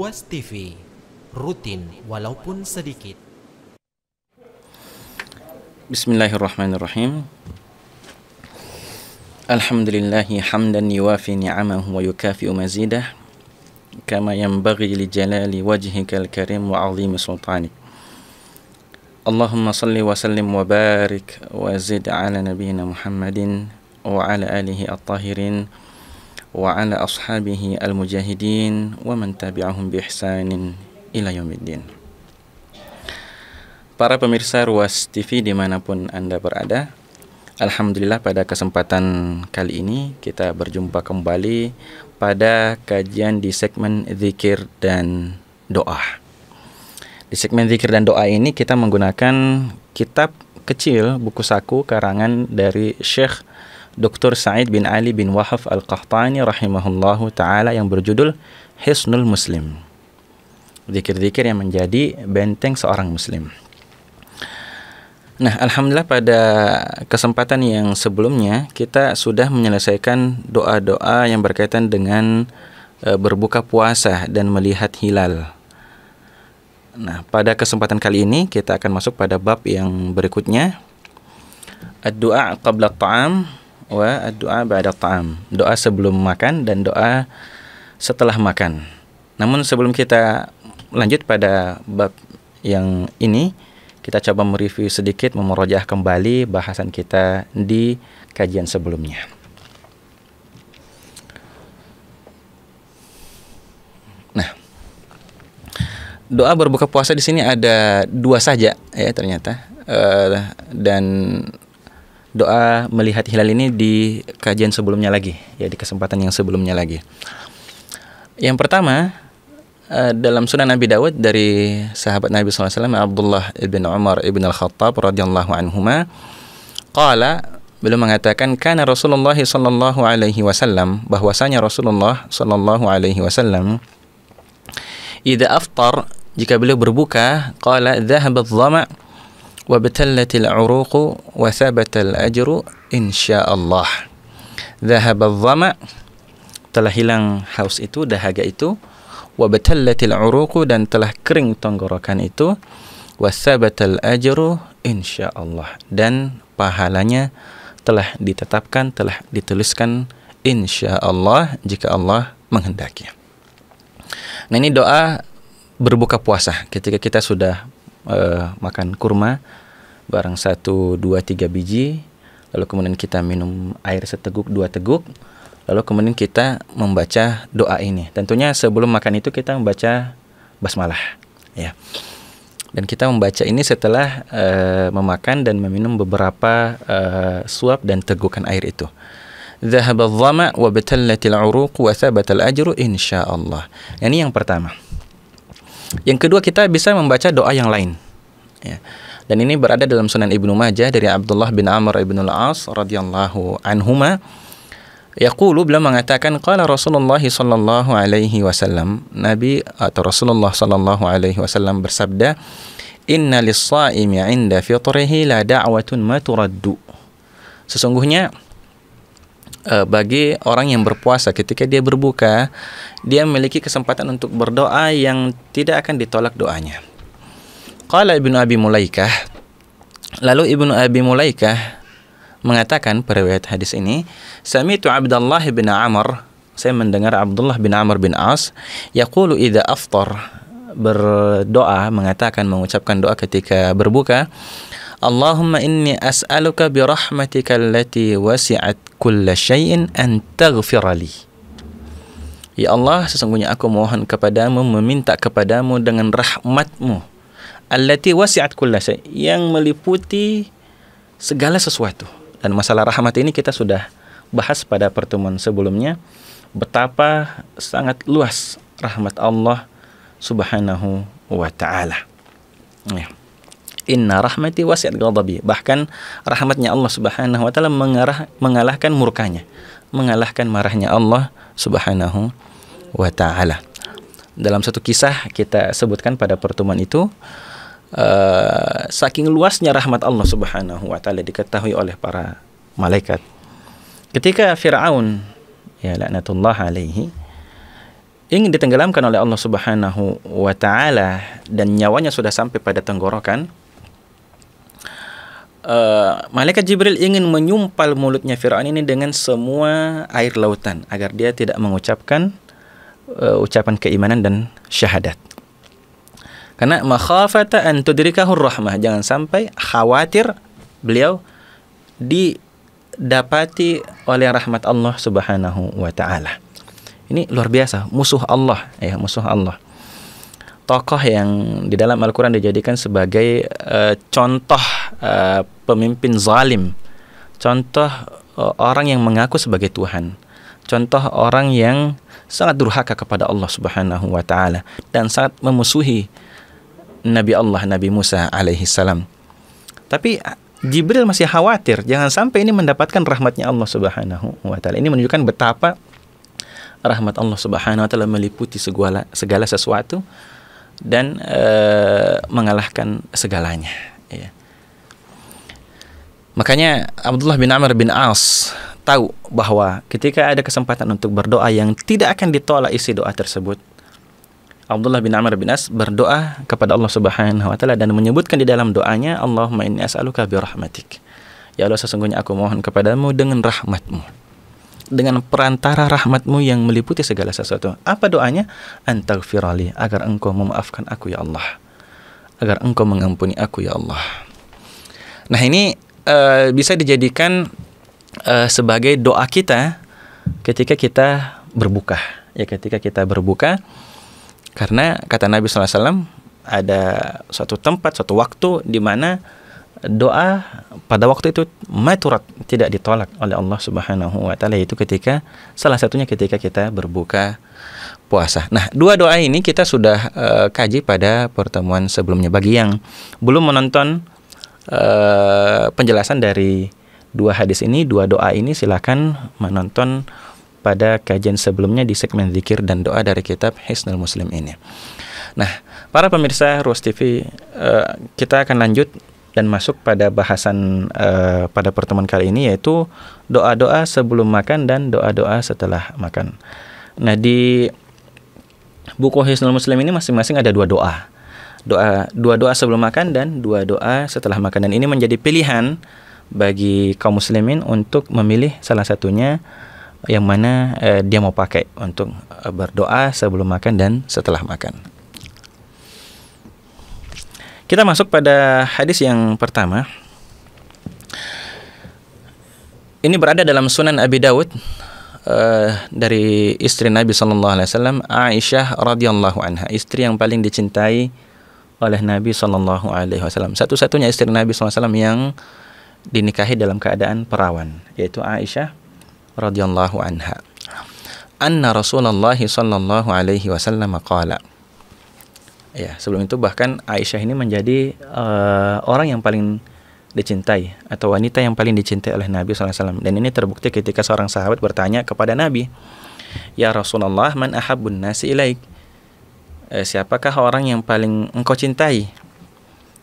Ruas TV, rutin walaupun sedikit. Bismillahirrahmanirrahim. Alhamdulillahi hamdan yuwafi ni'amahu wa yukafi'u mazidah kama yanbaghi li jalali wajhikal karim wa 'azimi sultanik. Allahumma salli wa sallim wa barik wa zid ala nabiyyina Muhammadin wa ala alihi at-tahirin wa ala ashabihi al-mujahidin wa man tabi'ahum bi ihsanin ila yaumiddin. Para pemirsa Ruas TV dimanapun Anda berada, alhamdulillah pada kesempatan kali ini kita berjumpa kembali pada kajian di segmen zikir dan doa. Di segmen zikir dan doa ini kita menggunakan kitab kecil, buku saku karangan dari Syekh Dr. Sa'id bin Ali bin Wahab Al-Qahtani rahimahullahu ta'ala yang berjudul Hisnul Muslim. Zikir-zikir yang menjadi benteng seorang muslim. Nah, alhamdulillah pada kesempatan yang sebelumnya kita sudah menyelesaikan doa-doa yang berkaitan dengan berbuka puasa dan melihat hilal. Nah, pada kesempatan kali ini kita akan masuk pada bab yang berikutnya. Ad-du'a qabla at-ta'am wa ad-du'a ba'da at-ta'am. Doa sebelum makan dan doa setelah makan. Namun sebelum kita lanjut pada bab yang ini, kita coba mereview sedikit, memurojaah kembali bahasan kita di kajian sebelumnya. Nah, doa berbuka puasa di sini ada dua saja ya ternyata, dan doa melihat hilal ini di kajian sebelumnya lagi, ya di kesempatan yang sebelumnya lagi. Yang pertama, dalam Sunan Abi Dawud dari sahabat Nabi SAW Abdullah ibn Umar ibn Al-Khattab radhiyallahu anhuma, qala, beliau mengatakan, kana Rasulullah sallallahu alaihi wasallam, bahwasanya Rasulullah sallallahu alaihi wasallam, idza aftar, jika beliau berbuka, qala dhahaba adh-dhama' wa batallatil 'uruq wa thabata al-ajru insyaallah. Dhahaba adh-dhama', telah hilang haus itu, dahaga itu, wa batallatil 'uruq, dan telah kering tenggorokan itu, wa thabatal ajru insyaallah, dan pahalanya telah ditetapkan, telah dituliskan insyaallah jika Allah menghendaki. Nah, ini doa berbuka puasa ketika kita sudah makan kurma barang 1, 2, 3 biji, lalu kemudian kita minum air seteguk 2 teguk, lalu kemudian kita membaca doa ini. Tentunya sebelum makan itu kita membaca basmalah, ya. Dan kita membaca ini setelah memakan dan meminum beberapa suap dan tegukan air itu. Dhahaba adh-dhama' wa batallatil 'uruq wa thabatal ajru insyaallah. Ini yang pertama. Yang kedua, kita bisa membaca doa yang lain, ya. Dan ini berada dalam Sunan Ibnu Majah dari Abdullah bin Amr ibn al-As radhiyallahu anhuma. Yaqulu, beliau mengatakan, qala Rasulullah sallallahu alaihi wasallam, Nabi atau Rasulullah sallallahu alaihi wasallam bersabda, inna lis-shaimi 'inda fitrihi la da'watun ma turaddu. Sesungguhnya bagi orang yang berpuasa ketika dia berbuka, dia memiliki kesempatan untuk berdoa yang tidak akan ditolak doanya. Qala Ibnu Abi Mulaikah, lalu Ibnu Abi Mulaikah mengatakan, periwayat hadis ini, sami'tu Abdullah bin Amr, saya mendengar Abdullah bin Amr bin As, yaqulu idza aftar, berdoa, mengatakan, mengucapkan doa ketika berbuka, Allahumma inni as'aluka bi rahmatika allati wasi'at kulla syai'in an taghfira li. Ya Allah, sesungguhnya aku mohon kepadamu, meminta kepadamu dengan rahmatmu, allati wasi'at kulla syai', yang meliputi segala sesuatu. Dan masalah rahmat ini kita sudah bahas pada pertemuan sebelumnya, betapa sangat luas rahmat Allah subhanahu wa ta'ala, ya. Inna rahmati wasi'at ghadabi, bahkan rahmatnya Allah subhanahu wa ta'ala mengalahkan murkanya, mengalahkan marahnya Allah subhanahu wa ta'ala. Dalam satu kisah kita sebutkan pada pertemuan itu, saking luasnya rahmat Allah subhanahu wa ta'ala diketahui oleh para malaikat. Ketika Fir'aun, ya laknatullah alaihi, ingin ditenggelamkan oleh Allah Subhanahu wa taala dan nyawanya sudah sampai pada tenggorokan, malaikat Jibril ingin menyumpal mulutnya Fir'aun ini dengan semua air lautan agar dia tidak mengucapkan ucapan keimanan dan syahadat. Karena makhafata an tudrikahur rahmah, jangan sampai khawatir beliau didapati oleh rahmat Allah Subhanahu wa taala. Ini luar biasa, musuh Allah, ya, musuh Allah. Tokoh yang di dalam Al-Quran dijadikan sebagai contoh pemimpin zalim, contoh orang yang mengaku sebagai Tuhan, contoh orang yang sangat durhaka kepada Allah Subhanahu wa taala dan sangat memusuhi Nabi Allah, Nabi Musa alaihi salam. Tapi Jibril masih khawatir jangan sampai ini mendapatkan rahmatnya Allah Subhanahu wa taala. Ini menunjukkan betapa rahmat Allah Subhanahu wa taala meliputi segala sesuatu dan mengalahkan segalanya, ya. Makanya Abdullah bin Amr bin As tahu bahwa ketika ada kesempatan untuk berdoa yang tidak akan ditolak isi doa tersebut, Abdullah bin Amr bin As berdoa kepada Allah Subhanahu wa taala dan menyebutkan di dalam doanya, Allahumma inni as'aluka bi rahmatik. Ya Allah, sesungguhnya aku mohon kepadamu dengan rahmatmu, dengan perantara rahmatmu yang meliputi segala sesuatu. Apa doanya? Antaghfirali, agar engkau memaafkan aku ya Allah, agar engkau mengampuni aku ya Allah. Nah, ini bisa dijadikan sebagai doa kita ketika kita berbuka, ya, ketika kita berbuka. Karena kata Nabi SAW, ada suatu tempat, suatu waktu di mana doa pada waktu itu maturat, tidak ditolak oleh Allah Subhanahu wa taala, yaitu ketika salah satunya ketika kita berbuka puasa. Nah, dua doa ini kita sudah kaji pada pertemuan sebelumnya. Bagi yang belum menonton penjelasan dari dua hadis ini, dua doa ini, silakan menonton pada kajian sebelumnya di segmen zikir dan doa dari kitab Hisnul Muslim ini. Nah, para pemirsa Ruas TV, kita akan lanjut dan masuk pada bahasan pada pertemuan kali ini, yaitu doa-doa sebelum makan dan doa-doa setelah makan. Nah, di buku Hisnul Muslim ini masing-masing ada dua doa. Dua doa sebelum makan dan dua doa setelah makan. Dan ini menjadi pilihan bagi kaum muslimin untuk memilih salah satunya yang mana dia mau pakai untuk berdoa sebelum makan dan setelah makan. Kita masuk pada hadis yang pertama. Ini berada dalam Sunan Abi Dawud dari istri Nabi SAW, Aisyah radhiyallahu anha, istri yang paling dicintai oleh Nabi SAW. Satu-satunya istri Nabi SAW yang dinikahi dalam keadaan perawan, yaitu Aisyah radhiyallahu anha. Anna Rasulullah sallallahu alaihi wasallam qala. Ya, sebelum itu bahkan Aisyah ini menjadi orang yang paling dicintai atau wanita yang paling dicintai oleh Nabi SAW. Dan ini terbukti ketika seorang sahabat bertanya kepada Nabi, "Ya Rasulullah, man ahabbun nasi ilaik?" Siapakah orang yang paling engkau cintai?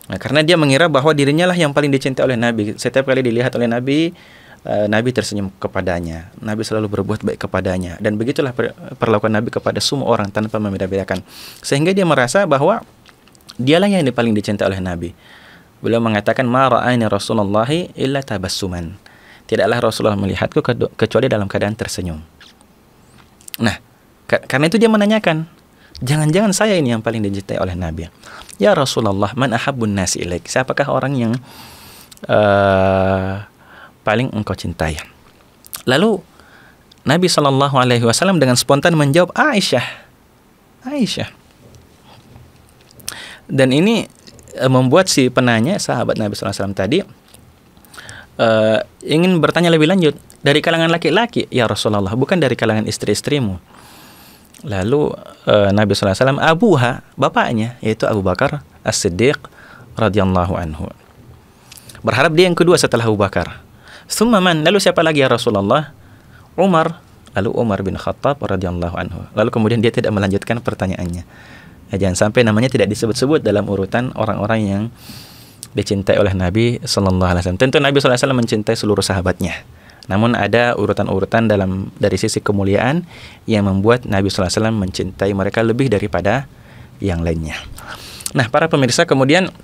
Nah, karena dia mengira bahwa dirinya lah yang paling dicintai oleh Nabi. Setiap kali dilihat oleh Nabi, Nabi tersenyum kepadanya, Nabi selalu berbuat baik kepadanya, dan begitulah perlakuan Nabi kepada semua orang tanpa membeda-bedakan, sehingga dia merasa bahwa dialah yang paling dicintai oleh Nabi. Beliau mengatakan, ma ra'ani Rasulullahi illa tabassuman, tidaklah Rasulullah melihatku kecuali dalam keadaan tersenyum. Nah, karena itu dia menanyakan, jangan-jangan saya ini yang paling dicintai oleh Nabi. Ya Rasulullah, man ahabbun nasi ilaik, siapakah orang yang paling engkau cintai? Lalu Nabi SAW dengan spontan menjawab, Aisyah. Dan ini membuat si penanya, sahabat Nabi SAW tadi, ingin bertanya lebih lanjut, dari kalangan laki-laki ya Rasulullah, bukan dari kalangan istri-istrimu. Lalu Nabi SAW, abuha, bapaknya, yaitu Abu Bakar As-Siddiq radhiyallahu anhu. Berharap dia yang kedua setelah Abu Bakar. Tsumma man, lalu siapa lagi ya Rasulullah? Umar, lalu Umar bin Khattab radhiyallahu anhu. Lalu kemudian dia tidak melanjutkan pertanyaannya. Jangan sampai namanya tidak disebut-sebut dalam urutan orang-orang yang dicintai oleh Nabi sallallahu alaihi wasallam. Tentu Nabi sallallahu alaihi wasallam mencintai seluruh sahabatnya. Namun ada urutan-urutan dari sisi kemuliaan yang membuat Nabi sallallahu alaihi wasallam mencintai mereka lebih daripada yang lainnya. Nah, para pemirsa, kemudian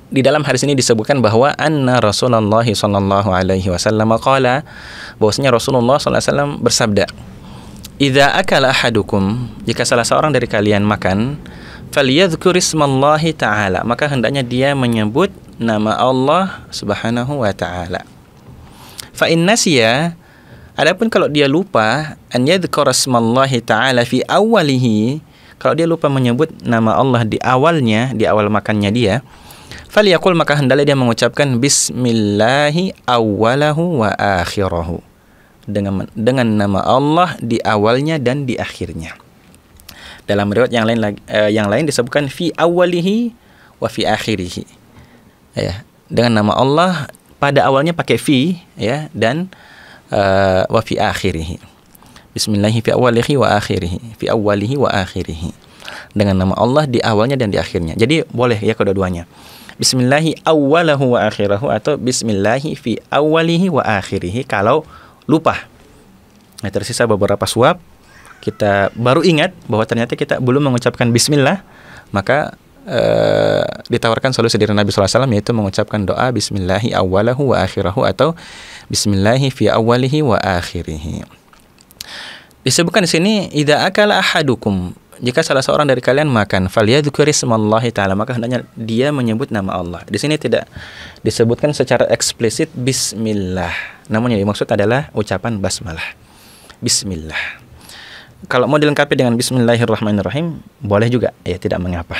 di dalam hadis ini disebutkan bahwa anna Rasulullah sallallahu alaihi wasallam qala, bahwasanya Rasulullah sallallahu alaihi wasallam bersabda, "Idza akala ahadukum," jika salah seorang dari kalian makan, "falyadhkur ismallahi ta'ala," maka hendaknya dia menyebut nama Allah Subhanahu wa taala. Fa in nasiya, adapun kalau dia lupa, an yadhkura ismallahi ta'ala fi awwalihi, kalau dia lupa menyebut nama Allah di awalnya, di awal makannya dia, falyaqul, maka hendaklah dia mengucapkan bismillahi awwalahu wa akhirahu, dengan nama Allah di awalnya dan di akhirnya. Dalam riwayat yang lain disebutkan fi awwalihi wa fi akhirihi. Ya, dengan nama Allah pada awalnya pakai fi, ya, dan wa fi akhirihi. Bismillahi fi awwalihi wa akhirihi. Fi awwalihi wa akhirihi. Dengan nama Allah di awalnya dan di akhirnya. Jadi boleh ya kedua-duanya. Bismillahi awwalahu wa akhirahu atau bismillahi fi awwalihi wa akhirihi kalau lupa. Nah, tersisa beberapa suap, kita baru ingat bahwa ternyata kita belum mengucapkan bismillah, maka ditawarkan solusi dari Nabi SAW, yaitu mengucapkan doa bismillahi awwalahu wa akhirahu atau bismillahi fi awwalihi wa akhirihi. Disebutkan di sini, idza akala ahadukum, jika salah seorang dari kalian makan, falyadhkur ismallahi ta'ala, maka hendaknya dia menyebut nama Allah. Di sini tidak disebutkan secara eksplisit bismillah, namun yang dimaksud adalah ucapan basmalah, bismillah. Kalau mau dilengkapi dengan bismillahirrahmanirrahim, boleh juga, ya, tidak mengapa.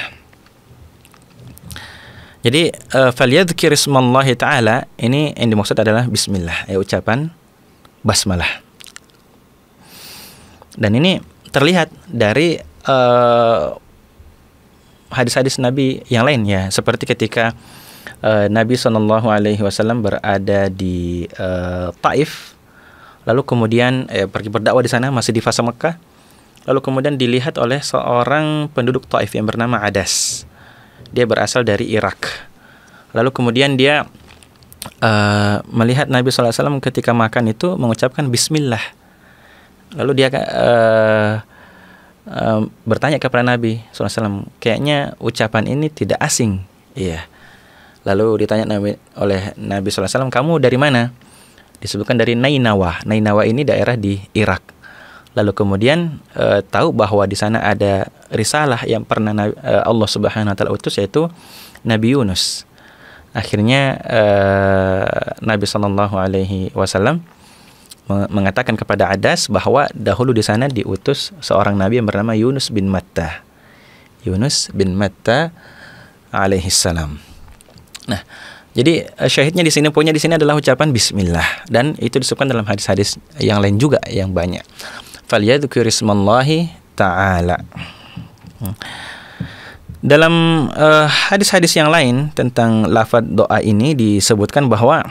Jadi falyadhkur ismallahi ta'ala, ini yang dimaksud adalah bismillah, ya, ucapan basmalah. Dan ini terlihat dari hadis-hadis Nabi yang lain, ya, seperti ketika Nabi SAW berada di Taif, lalu kemudian pergi berdakwah di sana, masih di fase Mekah, lalu kemudian dilihat oleh seorang penduduk Taif yang bernama Adas. Dia berasal dari Irak. Lalu kemudian dia melihat Nabi SAW ketika makan itu mengucapkan bismillah. Lalu dia bertanya kepada Nabi SAW, kayaknya ucapan ini tidak asing. Iya. Lalu ditanya oleh Nabi SAW, kamu dari mana? Disebutkan dari Nainawa. Nainawa ini daerah di Irak. Lalu kemudian tahu bahwa di sana ada risalah yang pernah Allah Subhanahu wa taala utus, yaitu Nabi Yunus. Akhirnya Nabi sallallahu alaihi wasallam mengatakan kepada Adas bahwa dahulu di sana diutus seorang nabi yang bernama Yunus bin Matta. Yunus bin Matta alaihi salam. Nah, jadi syahidnya di sini, poinnya di sini adalah ucapan bismillah, dan itu disebutkan dalam hadis-hadis yang lain juga yang banyak. Falyadhkur ismallahi ta'ala. Dalam hadis-hadis yang lain tentang lafaz doa ini disebutkan bahwa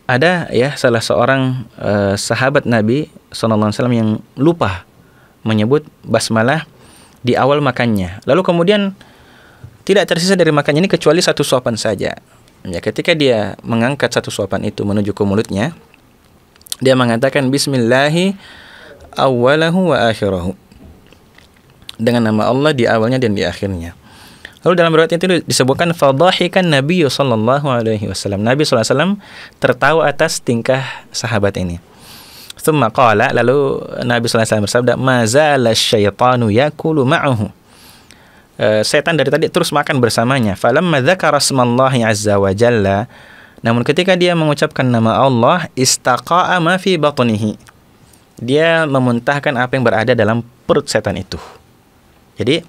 ada, ya, salah seorang sahabat Nabi SAW yang lupa menyebut basmalah di awal makannya. Lalu kemudian tidak tersisa dari makannya ini kecuali satu suapan saja. Ya, ketika dia mengangkat satu suapan itu menuju ke mulutnya, dia mengatakan bismillahi awwalahu wa akhirahu, dengan nama Allah di awalnya dan di akhirnya. Lalu dalam riwayat itu disebutkan fadhahikan Nabi sallallahu alaihi wasallam. Nabi sallallahu alaihi wasallam tertawa atas tingkah sahabat ini. Tsumma qala, lalu Nabi sallallahu alaihi wasallam bersabda, "Mazala syaitanu yakulu ma'ahu." Setan dari tadi terus makan bersamanya. Falamma dzakara ismallahi azza wa jalla, namun ketika dia mengucapkan nama Allah, istaqa'a ma fi batnihi, dia memuntahkan apa yang berada dalam perut setan itu. Jadi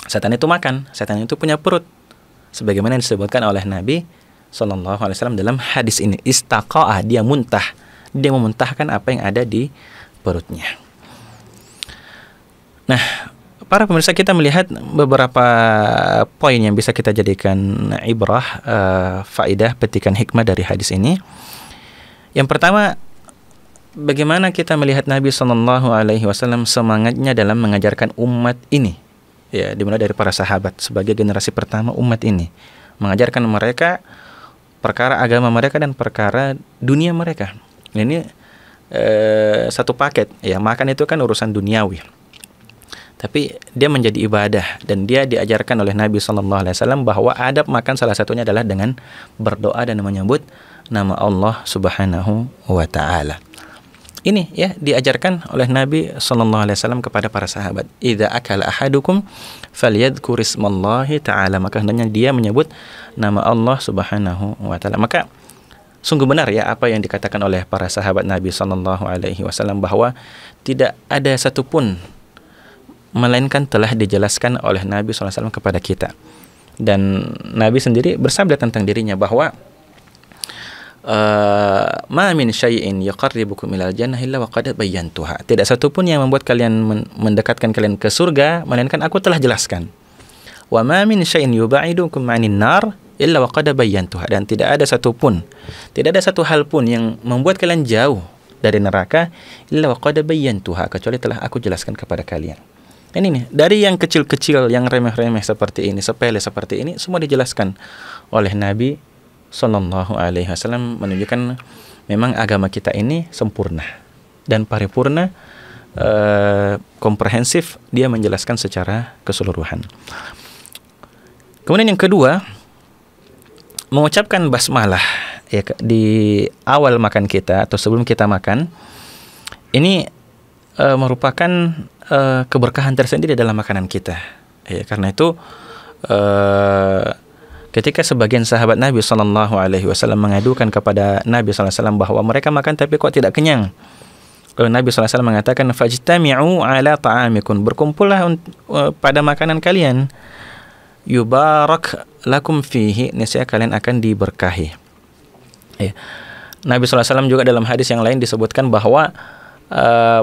setan itu makan, setan itu punya perut, sebagaimana yang disebutkan oleh Nabi sallallahu alaihi wasallam dalam hadis ini. Istaqa'a, dia muntah, dia memuntahkan apa yang ada di perutnya. Nah, para pemirsa, kita melihat beberapa poin yang bisa kita jadikan ibrah, faidah, petikan hikmah dari hadis ini. Yang pertama, bagaimana kita melihat Nabi SAW semangatnya dalam mengajarkan umat ini, ya, dimulai dari para sahabat sebagai generasi pertama umat ini, mengajarkan mereka perkara agama mereka dan perkara dunia mereka. Ini satu paket ya. Makan itu kan urusan duniawi, tapi dia menjadi ibadah, dan dia diajarkan oleh Nabi SAW bahwa adab makan salah satunya adalah dengan berdoa dan menyebut nama Allah Subhanahu wa Ta'ala. Ini ya diajarkan oleh Nabi SAW kepada para sahabat. Idza akala ahadukum falyadhkur ismallahi ta'ala, maka hendaknya dia menyebut nama Allah Subhanahu wa Ta'ala. Maka sungguh benar ya apa yang dikatakan oleh para sahabat Nabi SAW bahwa tidak ada satupun melainkan telah dijelaskan oleh Nabi SAW kepada kita. Dan Nabi sendiri bersabda tentang dirinya bahwa ma min syai'in yuqarribukum ilal jannah illa wa qad bayyantuha. Tidak satu pun yang membuat kalian mendekatkan kalian ke surga melainkan aku telah jelaskan. Wa ma min syai'in yubaidukum 'anil nar illa wa qad bayyantuha. Dan tidak ada satu hal pun yang membuat kalian jauh dari neraka illa wa qad bayyantuha, kecuali telah aku jelaskan kepada kalian. Ini nih, dari yang kecil-kecil, yang remeh-remeh seperti ini, sepele seperti ini, semua dijelaskan oleh Nabi Sallallahu Alaihi Wasallam, menunjukkan memang agama kita ini sempurna dan paripurna, komprehensif. Dia menjelaskan secara keseluruhan. Kemudian yang kedua, mengucapkan basmalah ya di awal makan kita atau sebelum kita makan. Ini merupakan keberkahan tersendiri dalam makanan kita. Ya, karena itu ketika sebagian sahabat Nabi SAW mengadukan kepada Nabi SAW bahwa mereka makan tapi kok tidak kenyang, lalu Nabi SAW mengatakan, fajtami'u ala ta'amikum, berkumpullah pada makanan kalian, yubarak lakum fihi, niscaya kalian akan diberkahi. Ya. Nabi SAW juga dalam hadis yang lain disebutkan bahwa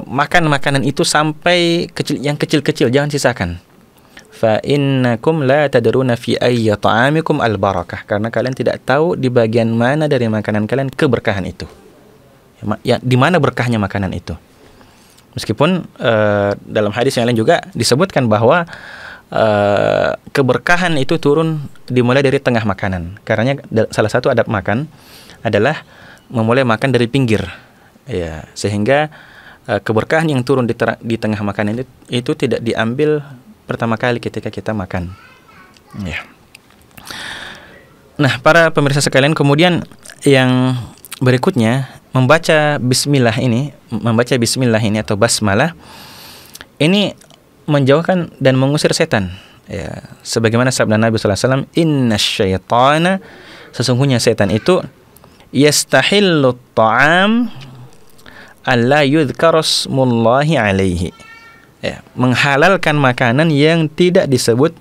makan makanan itu sampai yang kecil-kecil, jangan sisakan. Fa innakum la tadruna fi ayyi ta'amikum al-barakah, karena kalian tidak tahu di bagian mana dari makanan kalian keberkahan itu. Ya, di mana berkahnya makanan itu. Meskipun dalam hadis yang lain juga disebutkan bahwa keberkahan itu turun dimulai dari tengah makanan. Karena salah satu adab makan adalah memulai makan dari pinggir. Ya, sehingga keberkahan yang turun di tengah makanan itu tidak diambil pertama kali ketika kita makan. Ya. Nah, para pemirsa sekalian, kemudian yang berikutnya membaca bismillah ini atau basmalah ini menjauhkan dan mengusir setan. Ya, sebagaimana sabda Nabi sallallahu alaihi wasallam, "Innasyaitana", sesungguhnya setan itu yastahillu ta'am alla yudhkara smullahi alaihi. Ya, menghalalkan makanan yang tidak disebut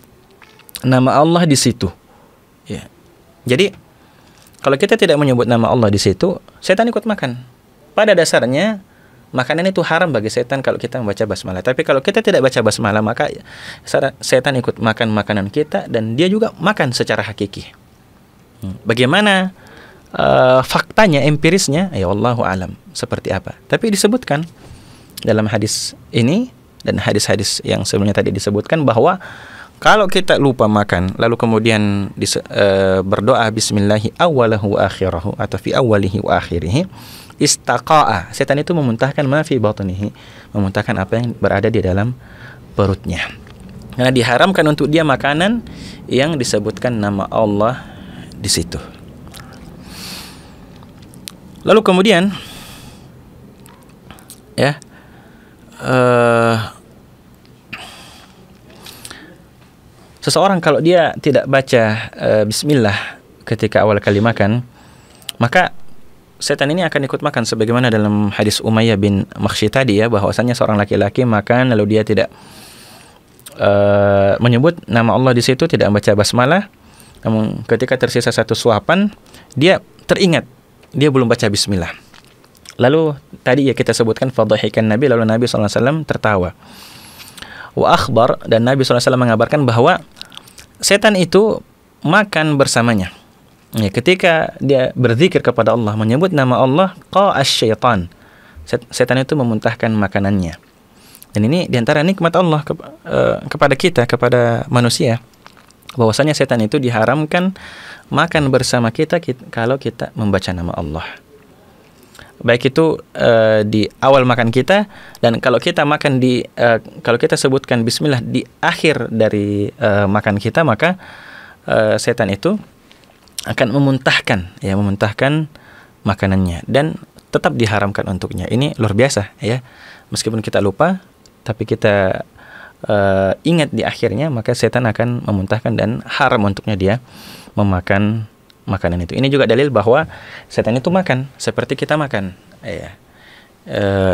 nama Allah di situ. Ya. Jadi kalau kita tidak menyebut nama Allah di situ, setan ikut makan. Pada dasarnya makanan itu haram bagi setan kalau kita membaca basmalah. Tapi kalau kita tidak baca basmalah, maka setan ikut makan makanan kita dan dia juga makan secara hakiki. Bagaimana faktanya, empirisnya, ya wallahu alam seperti apa. Tapi disebutkan dalam hadis ini dan hadis-hadis yang sebelumnya tadi disebutkan bahwa kalau kita lupa makan lalu kemudian berdoa bismillahi awwalahu wa akhirahu atau fi awwalihi wa akhirihi, istaqa'a, setan itu memuntahkan ma fi batnihi, memuntahkan apa yang berada di dalam perutnya. Karena diharamkan untuk dia makanan yang disebutkan nama Allah di situ. Lalu kemudian ya seseorang kalau dia tidak baca bismillah ketika awal kali makan, maka setan ini akan ikut makan, sebagaimana dalam hadis Umayyah bin Makhsyi tadi ya, bahwasanya seorang laki-laki makan lalu dia tidak menyebut nama Allah di situ, tidak membaca basmalah, namun ketika tersisa satu suapan dia teringat dia belum baca bismillah. Lalu tadi ya kita sebutkan fadhahikan Nabi, lalu Nabi SAW tertawa. Wa akhbar, dan Nabi SAW mengabarkan bahwa setan itu makan bersamanya. Ya, ketika dia berzikir kepada Allah, menyebut nama Allah, qa'as syaitan, setan itu memuntahkan makanannya. Dan ini diantara nikmat Allah kepada kita, kepada manusia. bahwasanya setan itu diharamkan makan bersama kita kalau kita membaca nama Allah. Baik itu di awal makan kita, dan kalau kita makan kalau kita sebutkan bismillah di akhir dari makan kita, maka setan itu akan memuntahkan makanannya dan tetap diharamkan untuknya. Ini luar biasa ya. Meskipun kita lupa, tapi kita ingat di akhirnya, maka setan akan memuntahkan dan haram untuknya dia memakan makanan itu. Ini juga dalil bahwa setan itu makan seperti kita makan, ya.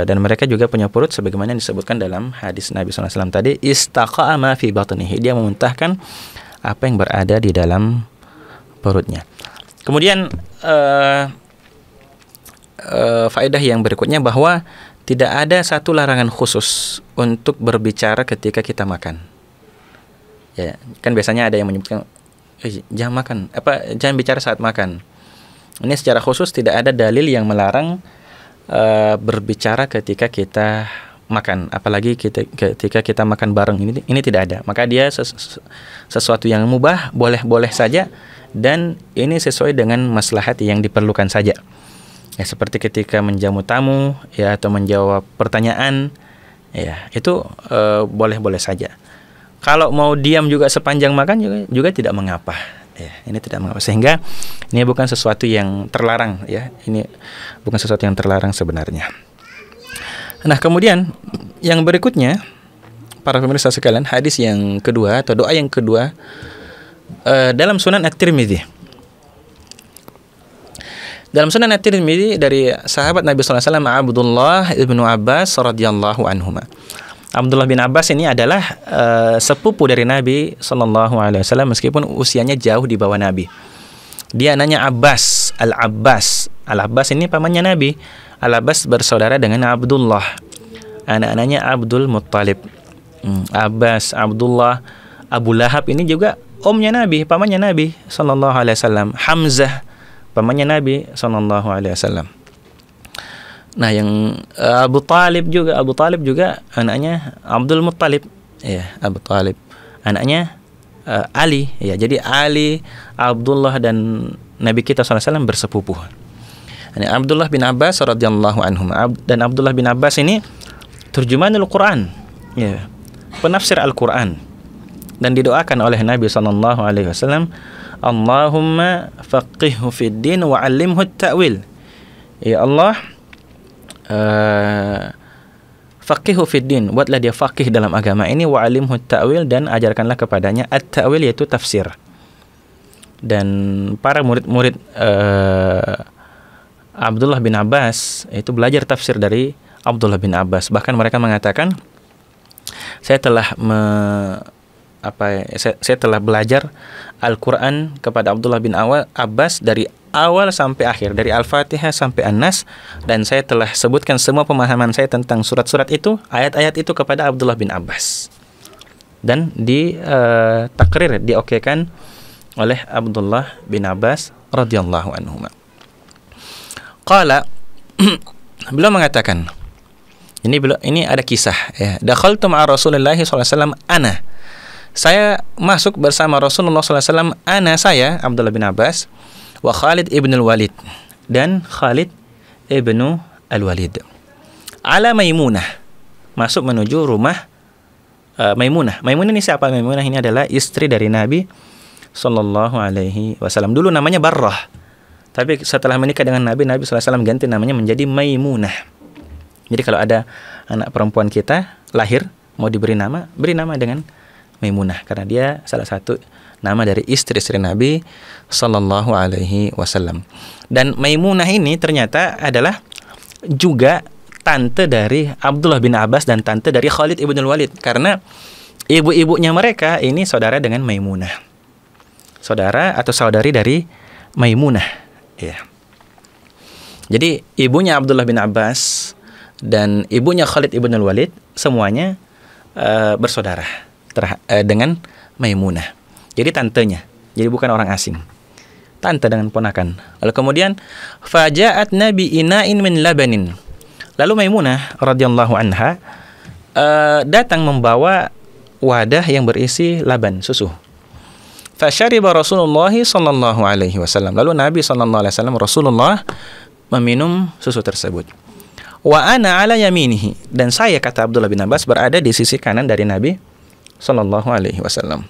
Dan mereka juga punya perut sebagaimana yang disebutkan dalam hadis Nabi SAW tadi, istaqa'a ma fi batnihi, dia memuntahkan apa yang berada di dalam perutnya. Kemudian faedah yang berikutnya bahwa tidak ada satu larangan khusus untuk berbicara ketika kita makan. Ya, kan biasanya ada yang menyebutkan jangan bicara saat makan. Ini secara khusus tidak ada dalil yang melarang berbicara ketika kita makan, apalagi ketika kita makan bareng. Ini tidak ada. Maka dia sesuatu yang mubah, boleh saja, dan ini sesuai dengan maslahat yang diperlukan saja. Ya, seperti ketika menjamu tamu, ya, atau menjawab pertanyaan, ya, itu boleh saja. Kalau mau diam juga sepanjang makan juga tidak mengapa. Ya, ini tidak mengapa. Sehingga ini bukan sesuatu yang terlarang, ya. Ini bukan sesuatu yang terlarang sebenarnya. Nah, kemudian yang berikutnya, para pemirsa sekalian, hadis yang kedua atau doa yang kedua dalam Sunan At-Tirmidzi. Dalam Sunan At-Tirmidzi dari sahabat Nabi sallallahu alaihi wasallam Abdullah ibnu Abbas radhiyallahu anhuma. Abdullah bin Abbas ini adalah sepupu dari Nabi sallallahu alaihi wasallam meskipun usianya jauh di bawah Nabi. Dia anaknya Abbas, Al-Abbas. Al-Abbas ini pamannya Nabi. Al-Abbas bersaudara dengan Abdullah. Anak-anaknya Abdul Muttalib. Abbas, Abdullah, Abu Lahab ini juga omnya Nabi, pamannya Nabi sallallahu alaihi wasallam. Hamzah, pamannya Nabi sallallahu alaihi wasallam. Nah, yang Abu Talib juga anaknya Abdul Muttalib, ya, Abu Talib anaknya Ali, ya. Jadi Ali, Abdullah dan Nabi kita SAW bersepupu. Ini Abdullah bin Abbas radhiyallahu anhum. Dan Abdullah bin Abbas ini turjumanul Quran, ya, penafsir Al-Quran, dan didoakan oleh Nabi SAW, Allahumma faqihhu fid din wa 'allimhu at-ta'wil. Ya Allah, faqihhu fid din, buatlah dia faqih dalam agama ini, wa 'allimhu at-ta'wil, dan ajarkanlah kepadanya at-ta'wil, yaitu tafsir. Dan para murid-murid Abdullah bin Abbas itu belajar tafsir dari Abdullah bin Abbas. Bahkan mereka mengatakan, saya telah belajar Al-Quran kepada Abdullah bin Abbas dari awal sampai akhir, dari Al-Fatihah sampai An-Nas, dan saya telah sebutkan semua pemahaman saya tentang surat-surat itu, ayat-ayat itu kepada Abdullah bin Abbas. Dan takrir, diokekan oleh Abdullah bin Abbas radhiyallahu anhu. Qala, beliau mengatakan, ini ada kisah, ya. Dakhaltu ma'a Rasulullah SAW ana. Saya masuk bersama Rasulullah SAW, saya Abdullah bin Abbas, wa Khalid ibn al-Walid, dan Khalid ibn al-Walid, ala Maimunah, masuk menuju rumah Maimunah. Maimunah ini siapa? Maimunah ini adalah istri dari Nabi sallallahu alaihi wasallam. Dulu namanya Barrah, tapi setelah menikah dengan Nabi SAW ganti namanya menjadi Maimunah. Jadi kalau ada anak perempuan kita lahir mau diberi nama, beri nama dengan Maimunah, karena dia salah satu nama dari istri-istri Nabi sallallahu alaihi wasallam. Dan Maimunah ini ternyata adalah juga tante dari Abdullah bin Abbas dan tante dari Khalid ibn al-Walid, karena ibu-ibunya mereka ini saudara dengan Maimunah. Saudara atau saudari dari Maimunah, ya. Jadi ibunya Abdullah bin Abbas dan ibunya Khalid ibn al-Walid semuanya bersaudara dengan Maimunah. Jadi tantenya, jadi bukan orang asing. Tante dengan ponakan. Lalu kemudian faja'at nabi ina'in min labanin. Lalu Maimunah radhiyallahu anha datang membawa wadah yang berisi laban, susu. Fasyariba Rasulullah sallallahu alaihi wasallam. Lalu Nabi sallallahu alaihi wasallam, Rasulullah meminum susu tersebut. Wa ana ala yaminihi, dan saya, kata Abdullah bin Abbas, berada di sisi kanan dari Nabi sallallahu alaihi wasallam.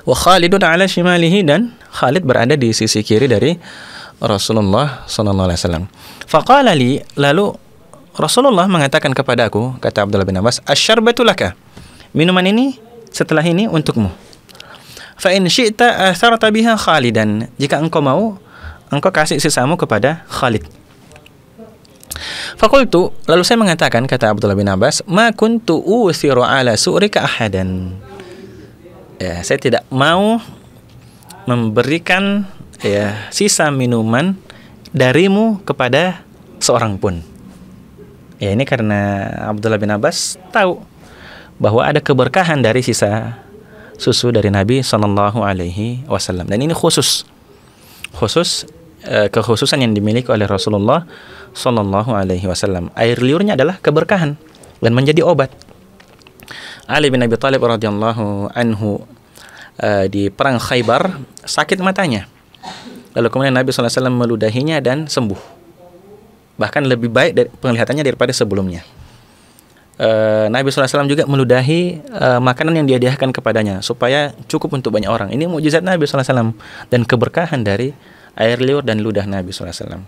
Wa Khalidun ala shimalihi, dan Khalid berada di sisi kiri dari Rasulullah sallallahu alaihi wasallam. Faqala li, lalu Rasulullah mengatakan kepadaku, kata Abdullah bin Abbas, asyarbatu laka, minuman ini setelah ini untukmu. Fa in syi'ta atharta biha Khalidan, jika engkau mau, engkau kasih sisamu kepada Khalid. Fakultu, lalu saya mengatakan, kata Abdullah bin Abbas, ma kuntu uthiru ala su'rika ahadan. Ya, saya tidak mau memberikan sisa minuman darimu kepada seorang pun. Ya, ini karena Abdullah bin Abbas tahu bahwa ada keberkahan dari sisa susu dari Nabi sallallahu alaihi wasallam, dan ini khusus kekhususan yang dimiliki oleh Rasulullah sallallahu alaihi wasallam. Air liurnya adalah keberkahan dan menjadi obat. Ali bin Abi Thalib radhiyallahu anhu di perang Khaybar sakit matanya. Lalu kemudian Nabi sallallahu alaihi wasallam meludahinya dan sembuh. Bahkan lebih baik dari penglihatannya daripada sebelumnya. Nabi SAW juga meludahi makanan yang dihadiahkan kepadanya supaya cukup untuk banyak orang. Ini mukjizat Nabi SAW dan keberkahan dari air liur dan ludah Nabi SAW.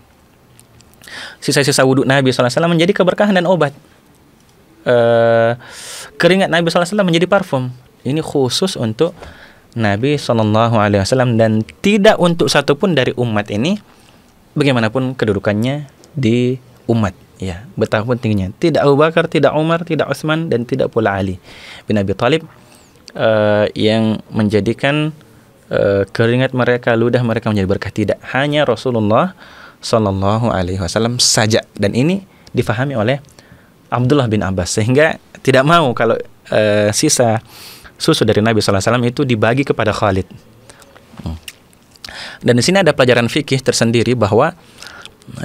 Sisa-sisa wudhu Nabi SAW menjadi keberkahan dan obat. Keringat Nabi SAW menjadi parfum. Ini khusus untuk Nabi SAW dan tidak untuk satupun dari umat ini, bagaimanapun kedudukannya di umat. Ya, betapapun tingginya. Tidak Abu Bakar, tidak Umar, tidak Utsman, dan tidak pula Ali bin Abi Thalib yang menjadikan keringat mereka, ludah mereka menjadi berkah. Tidak, hanya Rasulullah sallallahu alaihi wasallam saja. Dan ini difahami oleh Abdullah bin Abbas, sehingga tidak mau kalau sisa susu dari Nabi sallallahu alaihi wasallam itu dibagi kepada Khalid. Dan di sini ada pelajaran fikih tersendiri bahwa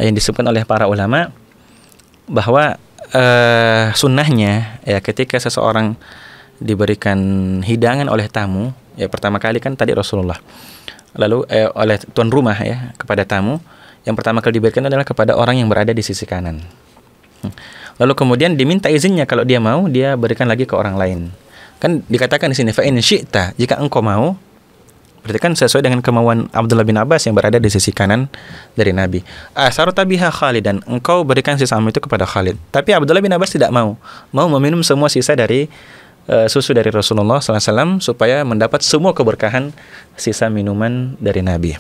yang disebutkan oleh para ulama, bahwa sunnahnya ya ketika seseorang diberikan hidangan oleh tamu, ya pertama kali kan tadi Rasulullah, lalu oleh tuan rumah ya kepada tamu, yang pertama kali diberikan adalah kepada orang yang berada di sisi kanan. Lalu kemudian diminta izinnya, kalau dia mau dia berikan lagi ke orang lain. Kan dikatakan di sini fa in syi'ta, jika engkau mau. Berarti kan sesuai dengan kemauan Abdullah bin Abbas yang berada di sisi kanan dari Nabi. Asarta biha Khalid, dan engkau berikan sisamu itu kepada Khalid. Tapi Abdullah bin Abbas tidak mau meminum semua sisa dari susu dari Rasulullah SAW supaya mendapat semua keberkahan sisa minuman dari Nabi.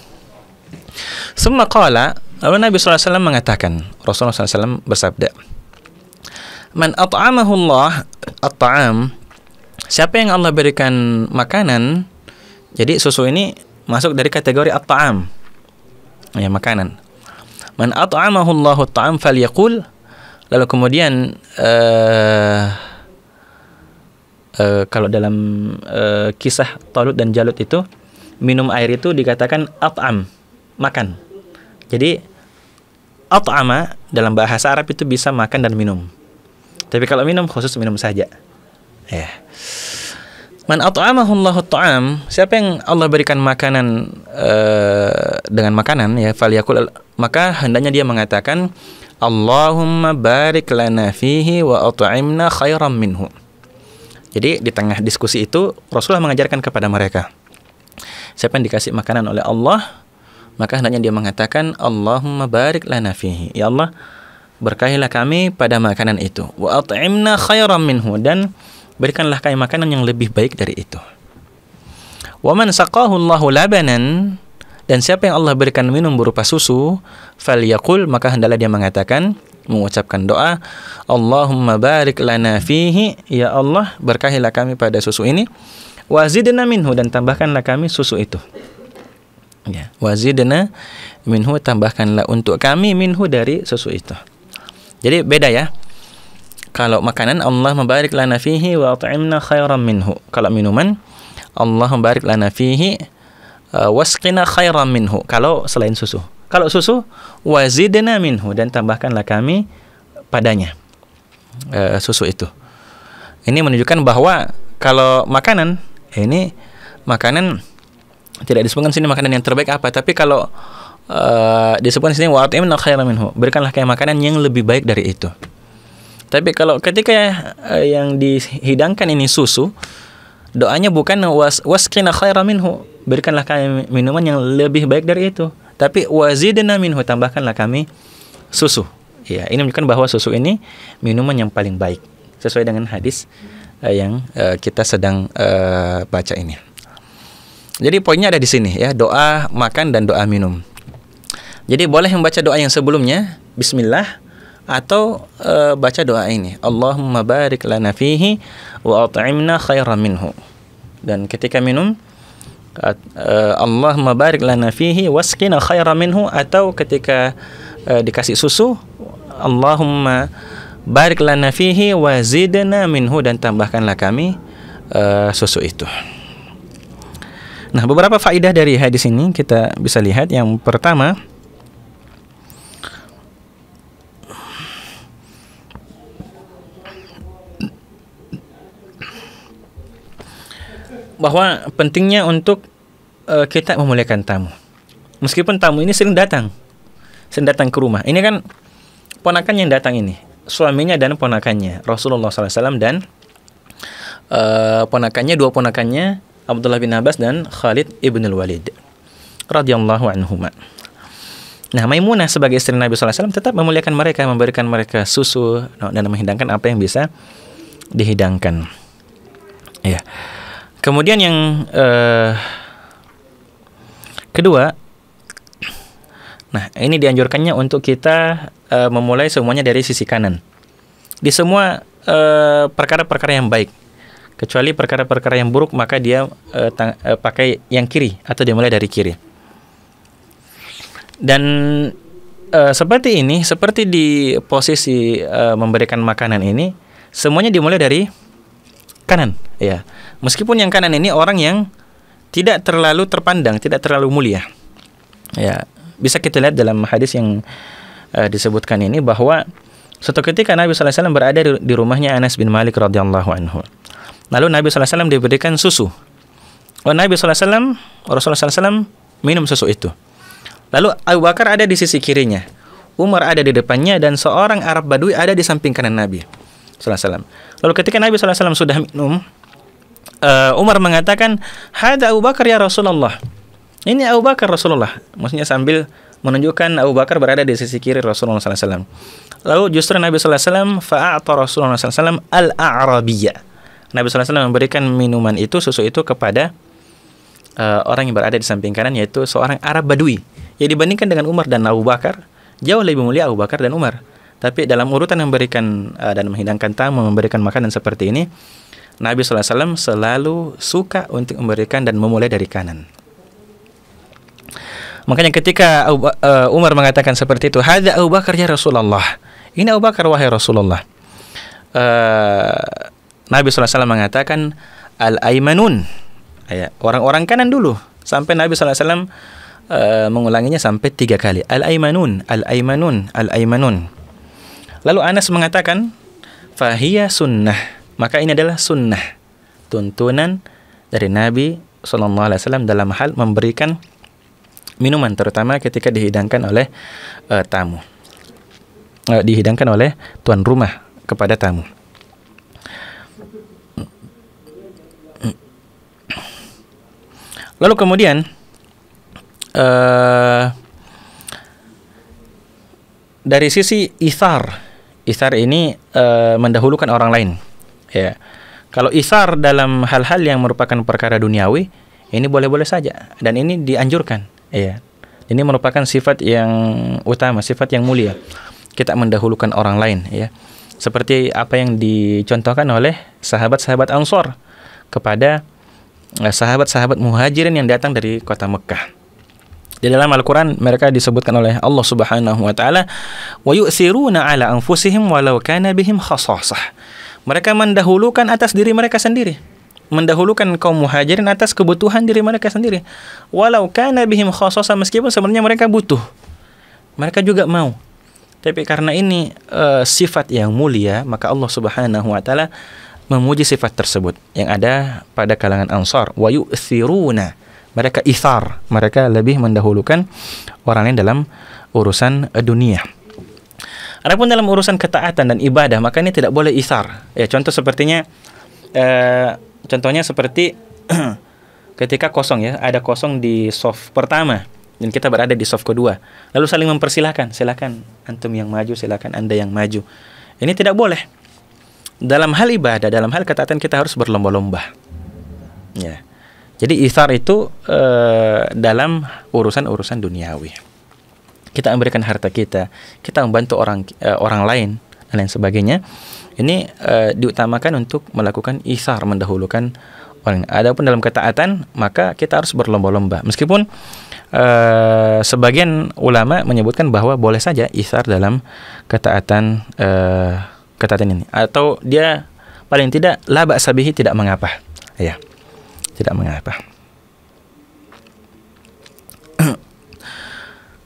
Summa qala, lalu Nabi SAW mengatakan, Rasulullah SAW bersabda, man at'amahu Allah at-ta'am, siapa yang Allah berikan makanan. Jadi susu ini masuk dari kategori at-ta'am, ya, makanan. Man at'amahu Allahu at-ta'am falyaqul, lalu kemudian kalau dalam kisah Talut dan Jalut itu, minum air itu dikatakan at'am, makan. Jadi at'ama dalam bahasa Arab itu bisa makan dan minum. Tapi kalau minum khusus minum saja. Ya. Man at'amahu Allahu at-ta'am, siapa yang Allah berikan makanan dengan makanan, ya, falyakul, maka hendaknya dia mengatakan Allahumma barik lana fihi wa at'imna khairan minhu. Jadi di tengah diskusi itu Rasulullah mengajarkan kepada mereka, siapa yang dikasih makanan oleh Allah, maka hendaknya dia mengatakan Allahumma barik lana fihi, ya Allah berkahilah kami pada makanan itu, wa at'imna khairan minhu, dan berikanlah kami makanan yang lebih baik dari itu. Wa man saqahu Allahu labanan, dan siapa yang Allah berikan minum berupa susu, falyaqul, maka hendaklah dia mengatakan, mengucapkan doa, Allahumma barik lana fihi, ya Allah berkahilah kami pada susu ini, wa zidna minhu, dan tambahkanlah kami susu itu. Ya, wa zidna minhu, tambahkanlah untuk kami minhu dari susu itu. Jadi beda ya. Kalau makanan Allah membarik lana fihi wa at'imna khairan minhu. Kalau minuman Allah membarik lana fihi wasqina khairan minhu. Kalau selain susu. Kalau susu wazidna minhu, dan tambahkanlah kami padanya susu itu. Ini menunjukkan bahwa kalau makanan ini makanan Tidak disebutkan sini makanan yang terbaik apa, tapi kalau disebutkan sini wa at'imna khairan minhu, berikanlah kayak makanan yang lebih baik dari itu. Tapi kalau ketika yang dihidangkan ini susu, doanya bukan wasqina khairan minhu, berikanlah kami minuman yang lebih baik dari itu, tapi wazidna minhu, tambahkanlah kami susu. Ya, ini menunjukkan bahwa susu ini minuman yang paling baik sesuai dengan hadis yang kita sedang baca ini. Jadi poinnya ada di sini ya, doa makan dan doa minum. Jadi boleh membaca doa yang sebelumnya, bismillah, atau baca doa ini, Allahumma barik lana fihi wa at'imna khairan minhu. Dan ketika minum, Allahumma barik lana fihi wasqina khairan minhu, atau ketika dikasih susu, Allahumma barik lana fihi wa zidna minhu, dan tambahkanlah kami susu itu. Nah, beberapa faedah dari hadis ini kita bisa lihat. Yang pertama, bahwa pentingnya untuk kita memuliakan tamu. Meskipun tamu ini sering datang ke rumah. Ini kan ponakan yang datang ini, suaminya dan ponakannya, Rasulullah SAW dan ponakannya, dua ponakannya, Abdullah bin Abbas dan Khalid ibn al-Walid radhiyallahu anhuma. Nah, Maimunah sebagai istri Nabi SAW tetap memuliakan mereka, memberikan mereka susu dan menghidangkan apa yang bisa dihidangkan. Ya. Kemudian yang kedua, nah ini dianjurkannya untuk kita memulai semuanya dari sisi kanan. Di semua perkara-perkara yang baik, kecuali perkara-perkara yang buruk, maka dia pakai yang kiri atau dimulai dari kiri. Dan seperti ini, seperti di posisi memberikan makanan ini, semuanya dimulai dari kanan, ya. Meskipun yang kanan ini orang yang tidak terlalu terpandang, tidak terlalu mulia. Ya, bisa kita lihat dalam hadis yang disebutkan ini bahwa suatu ketika Nabi SAW berada di rumahnya Anas bin Malik radhiyallahu anhu. Lalu Nabi SAW diberikan susu. Rasulullah SAW minum susu itu. Lalu Abu Bakar ada di sisi kirinya, Umar ada di depannya, dan seorang Arab Badui ada di samping kanan Nabi SAW. Lalu ketika Nabi SAW sudah minum, Umar mengatakan, "Hada Abu Bakar ya Rasulullah." Ini Abu Bakar Rasulullah. Maksudnya sambil menunjukkan Abu Bakar berada di sisi kiri Rasulullah SAW. Lalu justru Nabi SAW fa'ata Rasulullah SAW al-a'rabiyya. Nabi SAW memberikan minuman itu, susu itu kepada orang yang berada di samping kanan, yaitu seorang Arab Badui. Ya, dibandingkan dengan Umar dan Abu Bakar, jauh lebih mulia Abu Bakar dan Umar. Tapi dalam urutan memberikan dan menghidangkan tamu, memberikan makanan seperti ini, Nabi SAW selalu suka untuk memberikan dan memulai dari kanan. Makanya ketika Umar mengatakan seperti itu, "Hadza Abu Bakar ya Rasulullah." Ini Abu Bakar wahai Rasulullah. Nabi SAW mengatakan, "Al-Aimanun." Ya, orang-orang kanan dulu. Sampai Nabi SAW mengulanginya sampai 3 kali. Al-Aimanun, Al-Aimanun, Al-Aimanun. Lalu Anas mengatakan, "Fahiya sunnah." Maka ini adalah sunnah, tuntunan dari Nabi SAW dalam hal memberikan minuman, terutama ketika dihidangkan oleh tamu, dihidangkan oleh tuan rumah kepada tamu. Lalu kemudian dari sisi ithar ini mendahulukan orang lain. Ya, kalau isar dalam hal-hal yang merupakan perkara duniawi, ini boleh-boleh saja, dan ini dianjurkan. Ya, ini merupakan sifat yang utama, sifat yang mulia. Kita mendahulukan orang lain, ya, seperti apa yang dicontohkan oleh sahabat-sahabat Ansor kepada sahabat-sahabat Muhajirin yang datang dari kota Mekah. Di dalam Al-Quran mereka disebutkan oleh Allah Subhanahu wa Ta'ala, wa yu'thiruna ala anfusihim walau kana bihim khasasah. Mereka mendahulukan atas diri mereka sendiri, mendahulukan kaum Muhajirin atas kebutuhan diri mereka sendiri. Walau kana bihim khasasah, meskipun sebenarnya mereka butuh, mereka juga mau. Tapi karena ini sifat yang mulia, maka Allah Subhanahu wa Ta'ala memuji sifat tersebut yang ada pada kalangan Ansar. Wa yu'thiruna, Mereka ithar, mereka lebih mendahulukan orang lain dalam urusan dunia. Adapun dalam urusan ketaatan dan ibadah, maka ini tidak boleh ithar. Ya, contohnya seperti ketika kosong ya, ada kosong di saf pertama dan kita berada di saf kedua, lalu saling mempersilahkan, silakan antum yang maju, silakan anda yang maju. Ini tidak boleh. Dalam hal ibadah, dalam hal ketaatan kita harus berlomba-lomba. Ya. Jadi ithar itu dalam urusan duniawi. Kita memberikan harta kita membantu orang lain dan lain sebagainya. Ini diutamakan untuk melakukan ithar, mendahulukan orang. Adapun dalam ketaatan, maka kita harus berlomba-lomba. Meskipun sebagian ulama menyebutkan bahwa boleh saja ithar dalam ketaatan ini, atau dia paling tidak la ba'sa bihi, tidak mengapa. Ya. Tidak mengapa.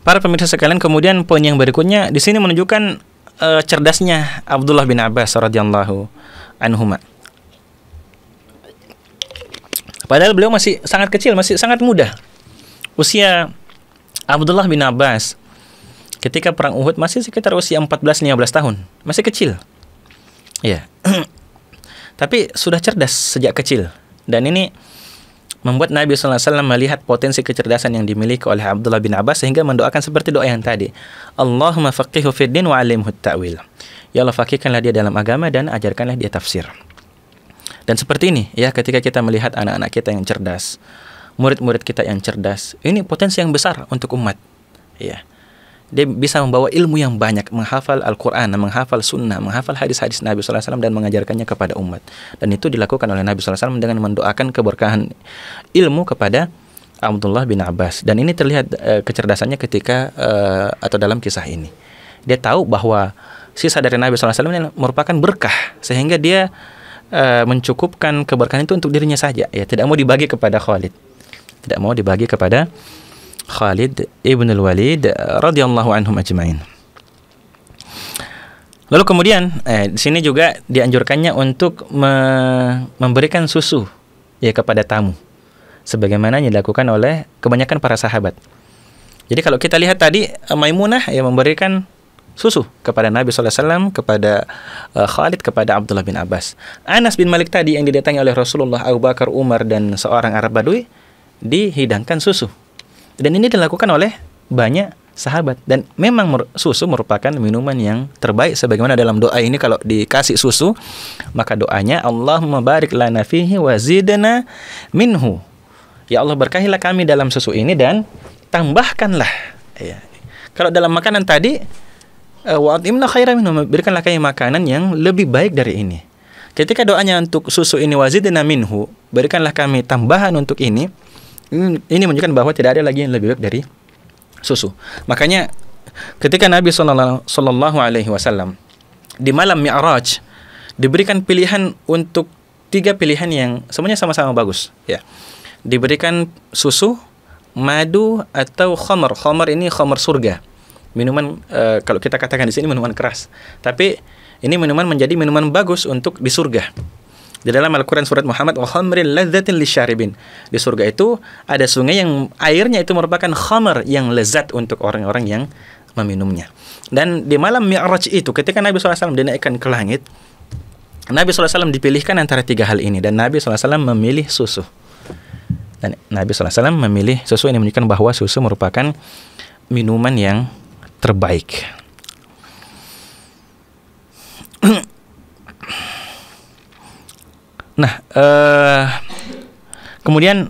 Para pemirsa sekalian, kemudian poin yang berikutnya di sini menunjukkan cerdasnya Abdullah bin Abbas radhiyallahu anhuma. Padahal beliau masih sangat kecil, masih sangat muda. Usia Abdullah bin Abbas ketika perang Uhud masih sekitar usia 14-15 tahun, masih kecil. Ya. Tapi sudah cerdas sejak kecil. Dan ini membuat Nabi SAW melihat potensi kecerdasan yang dimiliki oleh Abdullah bin Abbas sehingga mendoakan seperti doa yang tadi. Allahumma faqihhu fid din wa 'allimhu at-ta'wil. Ya Allah, faqihkanlah dia dalam agama dan ajarkanlah dia tafsir. Dan seperti ini ya, ketika kita melihat anak-anak kita yang cerdas, murid-murid kita yang cerdas, ini potensi yang besar untuk umat. Ya. Dia bisa membawa ilmu yang banyak, menghafal Al-Quran, menghafal sunnah, menghafal hadis-hadis Nabi SAW dan mengajarkannya kepada umat. Dan itu dilakukan oleh Nabi SAW dengan mendoakan keberkahan ilmu kepada Abdullah bin Abbas. Dan ini terlihat kecerdasannya ketika atau dalam kisah ini. Dia tahu bahwa sisa dari Nabi SAW ini merupakan berkah, sehingga dia mencukupkan keberkahan itu untuk dirinya saja. Ya, tidak mau dibagi kepada Khalid. Tidak mau dibagi kepada Khalid ibn al-Walid radhiyallahu anhum ajma'in. Lalu kemudian di sini juga dianjurkannya untuk memberikan susu ya kepada tamu, sebagaimana yang dilakukan oleh kebanyakan para sahabat. Jadi kalau kita lihat tadi, Maimunah yang memberikan susu kepada Nabi SAW, kepada Khalid, kepada Abdullah bin Abbas. Anas bin Malik tadi yang didatangi oleh Rasulullah, Abu Bakar, Umar, dan seorang Arab Badui, dihidangkan susu. Dan ini dilakukan oleh banyak sahabat. Dan memang susu merupakan minuman yang terbaik. Sebagaimana dalam doa ini, kalau dikasih susu, maka doanya Allahumma barik lana fihi wa zidna minhu. Ya Allah, berkahilah kami dalam susu ini dan tambahkanlah. Ya. Kalau dalam makanan tadi, wa'atimna khairan minhu, berikanlah kami makanan yang lebih baik dari ini. Ketika doanya untuk susu ini, wa zidna minhu, berikanlah kami tambahan untuk ini menunjukkan bahwa tidak ada lagi yang lebih baik dari susu. Makanya ketika Nabi Sallallahu Alaihi Wasallam di malam Mi'raj diberikan pilihan untuk 3 pilihan yang semuanya sama-sama bagus. Ya, diberikan susu, madu, atau khamar. Khamar ini khamar surga. Minuman kalau kita katakan di sini minuman keras, tapi ini minuman menjadi minuman bagus untuk di surga. Di dalam Al-Quran surat Muhammad, wa khamril ladzatin lisyaribin. Di surga itu ada sungai yang airnya itu merupakan khamar yang lezat untuk orang-orang yang meminumnya. Dan di malam Mi'raj itu, ketika Nabi SAW dinaikkan ke langit, Nabi SAW dipilihkan antara 3 hal ini, dan Nabi SAW memilih susu. Dan Nabi SAW memilih susu. Ini menunjukkan bahwa susu merupakan minuman yang terbaik. Nah, kemudian